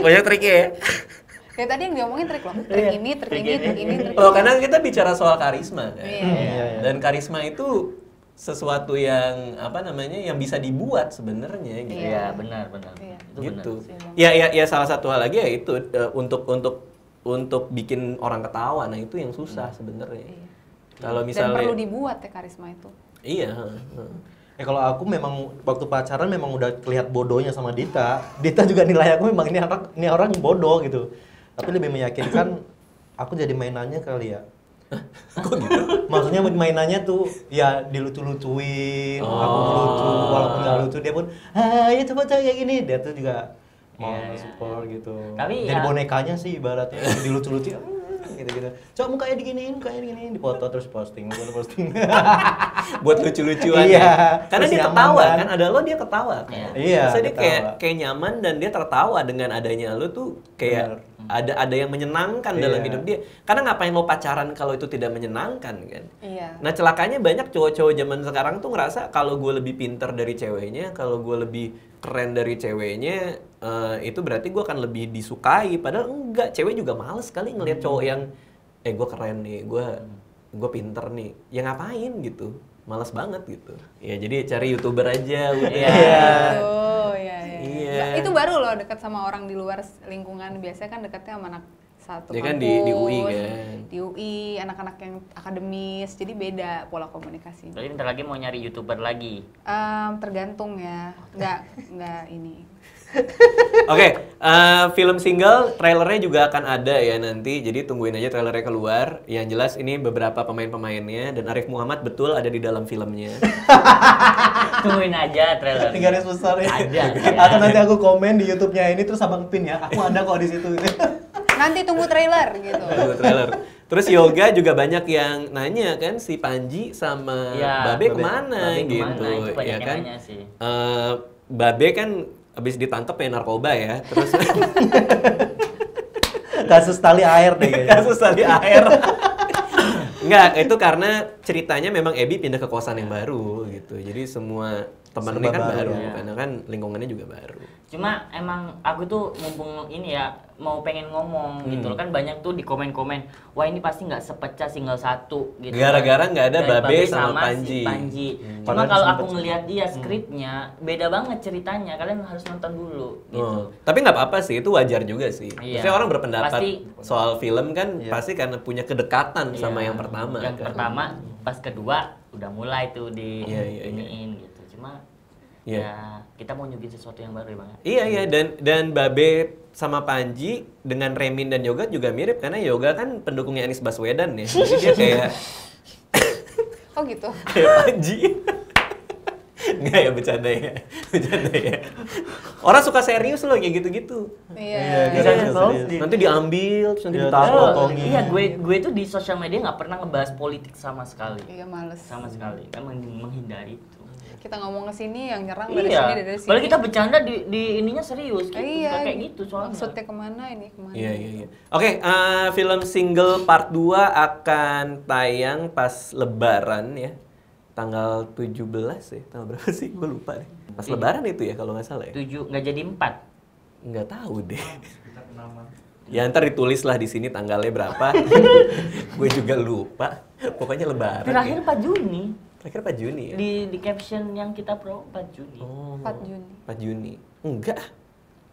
Kayak tadi yang diomongin trik loh, trik ini. Oh, karena kita bicara soal karisma kan. Iya. Dan karisma itu sesuatu yang yang bisa dibuat sebenarnya gitu. Iya, benar. Iya. Itu Gitu. benar. Ya salah satu hal lagi ya itu untuk bikin orang ketawa. Nah, itu yang susah sebenarnya. Iya. Kalau Dan misalnya perlu dibuat ya karisma itu. Iya. Kalau aku memang waktu pacaran memang udah kelihatan bodohnya sama Dita. Dita juga nilai aku memang ini orang bodoh gitu. Tapi lebih meyakinkan aku jadi mainannya kali ya. Kok gitu? Maksudnya mainannya tuh ya dilucu-lucuin, aku lucu walaupun nggak lucu dia pun, ya coba kayak gini. Dia tuh juga mau support gitu. Tapi jadi ya- bonekanya sih ibaratnya dilucu-lucuin gitu-gitu. Coba mukanya diginiin, dipoto terus posting. Buat lucu-lucuan Iya, ya. Karena terus dia nyaman ketawa kan? kan, ada lo dia ketawa kan. Iya, Maksudnya dia ketawa. kayak nyaman dan dia tertawa dengan adanya lo tuh kayak ada yang menyenangkan dalam Iya. hidup dia. Karena ngapain lo pacaran kalau itu tidak menyenangkan kan? Iya. Nah, celakanya banyak cowok-cowok zaman sekarang tuh ngerasa kalau gue lebih pinter dari ceweknya, kalau gue lebih keren dari ceweknya, itu berarti gue akan lebih disukai. Padahal enggak, cewek juga males kali ngelihat cowok yang gue keren nih, gue pinter nih. Ya ngapain gitu? Males banget gitu. Ya jadi cari YouTuber aja udah. Oh, iya. Iya. Nah, itu baru loh dekat sama orang di luar lingkungan. Biasanya kan dekatnya sama anak satu Dia kan kampus. di UI kan. Di UI, anak-anak yang akademis. Jadi beda pola komunikasi. Berarti bentar lagi mau nyari YouTuber lagi. Tergantung ya. Nggak ini. Oke, film single trailernya juga akan ada ya nanti. Jadi tungguin aja trailernya keluar. Yang jelas ini beberapa pemain-pemainnya dan Arif Muhammad betul ada di dalam filmnya. Tungguin aja trailer. 3 garis besar ya. Ada. Atau nanti aku komen di YouTube-nya ini terus abang pin ya. Aku ada kok di situ. Nanti tunggu trailer gitu. Tunggu trailer. Terus Yoga juga banyak yang nanya kan si Panji sama Ya, Babe Babe. kemana Babe gitu, kemana? Itu banyak ya yang kan? nanya sih. Babe kan abis ditangkap ya narkoba ya, terus Kasus tali air deh kayaknya. kasus tali air. Enggak, itu karena ceritanya memang Ebi pindah ke kosan yang baru gitu. Jadi semua temennya Serba kan baru, baru, ya. karena kan lingkungannya juga baru. Cuma emang aku tuh mumpung ini ya mau pengen ngomong gitu loh, kan banyak tuh di komen-komen, wah ini pasti nggak sepecah single satu gitu. Gara-gara nggak ada Dan Babe sama si Panji. Panji. Cuma Padahal kalau sempet aku ngelihat dia skripnya beda banget ceritanya, kalian harus nonton dulu gitu. Oh, tapi nggak apa-apa sih, itu wajar juga sih. Iya. Maksudnya orang berpendapat Pasti- soal film kan Iya. pasti karena punya kedekatan sama Iya. yang pertama. Yang kan. pertama, pas kedua udah mulai tuh di Iya, iya, iya. iniin gitu. Cuma Iya. ya kita mau nyobain sesuatu yang baru ya Bang. Iya iya dan Babe sama Panji dengan Remin dan Yoga juga mirip karena Yoga kan pendukungnya Anies Baswedan ya. Jadi dia kayak Oh gitu. Panji. Enggak ya bercanda ya. Bercanda ya. Orang suka serius loh kayak gitu-gitu. Iya. Iya, Nanti diambil terus nanti Iya, ditaruh. terus potongin. Iya, gue tuh di sosial media nggak pernah ngebahas politik sama sekali. Iya males. Sama sekali, kan menghindari itu. Kita ngomong ke sini yang nyerang dari Iya. sini dari sini. Kalau kita bercanda di ininya serius gitu. Iya. Nggak kayak gitu soalnya. Maksudnya kemana ini kemana? Iya iya iya. Oke, film single part 2 akan tayang pas Lebaran ya. Tanggal 17 ya. Tanggal berapa sih? Gue lupa deh. Pas Lebaran itu ya kalau nggak salah ya. 7 nggak jadi 4. Nggak tahu deh. Ya ntar ditulis lah di sini tanggalnya berapa. Gue juga lupa. Pokoknya Lebaran. Terakhir ya. 4 Juni. Terakhir 4 Juni ya. Di caption yang kita pro 4 Juni. Oh, 4 Juni. 4 Juni. Enggak.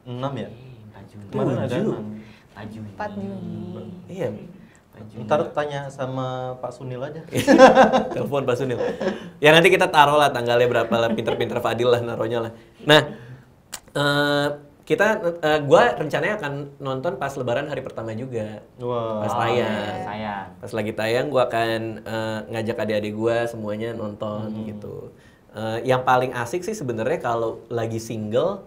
6 ya? 4 Juni. Kemarin ada 7. 4 Juni. 4 Juni. Iya. 4 Juni. Ntar tanya sama Pak Sunil aja. Telepon Pak Sunil. Ya nanti kita taruh lah tanggalnya berapa lah, pinter-pinter Fadil lah naruhnya lah. Nah, gua rencananya akan nonton pas Lebaran hari pertama juga. Wah. Pas tayang. Sayang. Pas lagi tayang gua akan ngajak adik-adik gua semuanya nonton gitu. Yang paling asik sih sebenarnya kalau lagi single,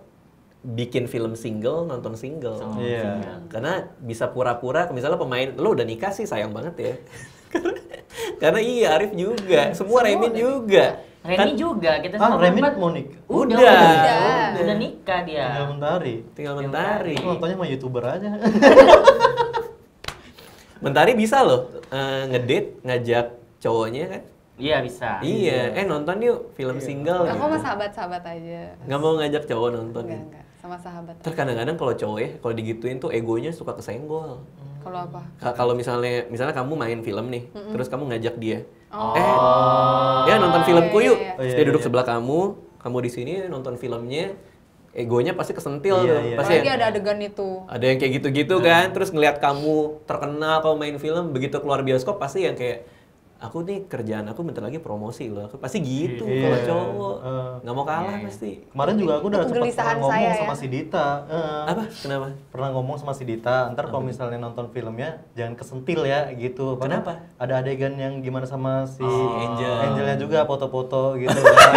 bikin film single, nonton single. Iya. Karena bisa pura-pura, misalnya pemain, lo udah nikah sih sayang banget ya. Karena iya Arif juga, semua Remin juga. Reni juga, kita Ah, sama Remin berempat. mau nikah? Udah nikah dia. Tinggal Mentari. Tinggal Mentari. Aku nontonnya sama YouTuber aja. Mentari bisa loh ngedate, ngajak cowoknya kan. Iya bisa. Iya, nonton yuk film single Aku gitu. sama sahabat-sahabat aja. Nggak mau ngajak cowok nonton ya. Enggak, sama sahabat. Terus kadang-kadang kalau cowok ya, kalau digituin tuh egonya suka kesenggol. Kalau apa? Kalau misalnya kamu main film nih, terus kamu ngajak dia, Oh. ya nonton filmku yuk. Iya, iya. Terus Oh, dia iya, duduk iya. sebelah kamu di sini nonton filmnya, egonya pasti kesentil Iya, tuh. iya. Pasti Apalagi ada adegan itu. ada yang kayak gitu-gitu kan, terus ngelihat kamu terkenal kamu main film, begitu keluar bioskop pasti yang kayak aku nih kerjaan aku bentar lagi promosi loh, aku pasti gitu Iya. kalau cowok nggak mau kalah Iya. pasti. Kemarin juga aku udah Itu sempat kegelisahan pernah ngomong saya, sama ya. si Dita. Apa? Kenapa? Pernah ngomong sama si Dita, ntar kalau misalnya nonton filmnya jangan kesentil ya gitu. Padahal Kenapa? Ada adegan yang gimana sama si Angel. Angelnya juga foto-foto gitu kan.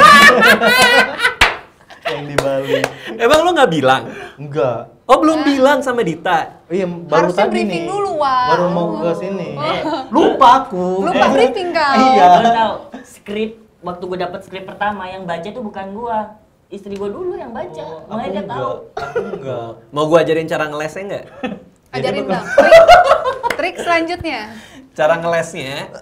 Yang di Bali. Emang lo nggak bilang? Enggak. Oh belum bilang sama Dita. Iya, baru Harusnya tadi briefing nih. dulu, Wak. Baru mau ke sini. Lupa aku. Lupa briefing kau. Iya. Lo tau, skrip waktu gue dapet skrip pertama yang baca tuh bukan gua, istri gua dulu yang baca. Makanya dia tahu. Aku enggak. Mau gua ajarin cara ngelesnya nggak? Ajarin bang. Trik selanjutnya. Cara ngelesnya,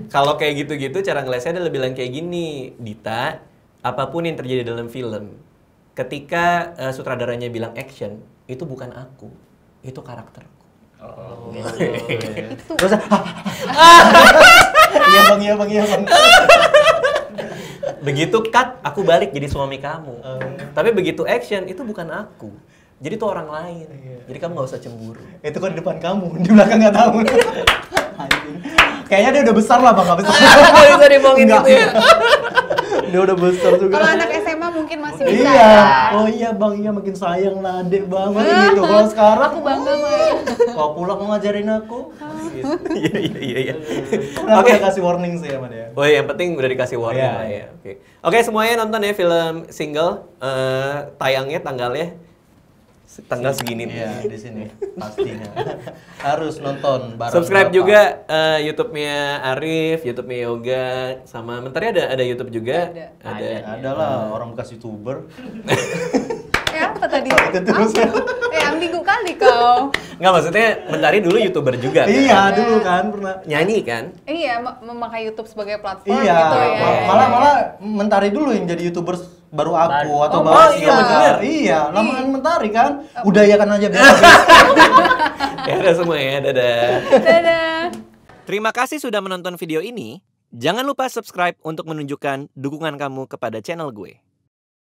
kalau kayak gitu-gitu cara ngelesnya adalah bilang kayak gini, Dita, apapun yang terjadi dalam film, ketika sutradaranya bilang action, itu bukan aku, itu karakterku. Oh, Terus iya bang. Begitu cut, aku balik jadi suami kamu. Tapi begitu action, itu bukan aku. Jadi itu orang lain. Jadi kamu nggak usah cemburu. Itu kan di depan kamu, di belakang nggak tahu. Anjing. Kayaknya dia udah besar lah bang, nggak besar. Nggak bisa dibohongin Enggak. gitu ya. Dia udah besar juga. Kalau anak SMA mungkin masih bisa Iya, ya. oh iya bang, iya makin sayang lah adek banget gitu. Kalau sekarang Aku bangga main. kalau pulang mau ngajarin aku. Gitu. Iya. Kenapa Oke. dia kasih warning sih sama dia? Oh yang penting udah dikasih warning Iya, lah iya. ya. Oke, semuanya nonton ya film single. Tayangnya tanggalnya tanggal segini nih. Iya, di sini pastinya. Harus nonton bareng. Subscribe Bapak. juga YouTube-nya Arif, YouTube-nya Yoga, sama Mentari ada YouTube juga. Ada lah orang bekas YouTuber. Apa tadi? Itu terus ya. Ambigu kali kau. Nggak, maksudnya Mentari dulu YouTuber juga kan? Iya, dulu kan pernah. Nyanyi kan? Iya, memakai YouTube sebagai platform Iya, gitu ya. malah Mentari dulu yang jadi YouTuber baru aku atau Oh, baru iya, bener. Iya, lama kan Mentari kan. Udah ya kan aja biar. Ya udah semua ya, dadah. Dadah. Terima kasih sudah menonton video ini. Jangan lupa subscribe untuk menunjukkan dukungan kamu kepada channel gue.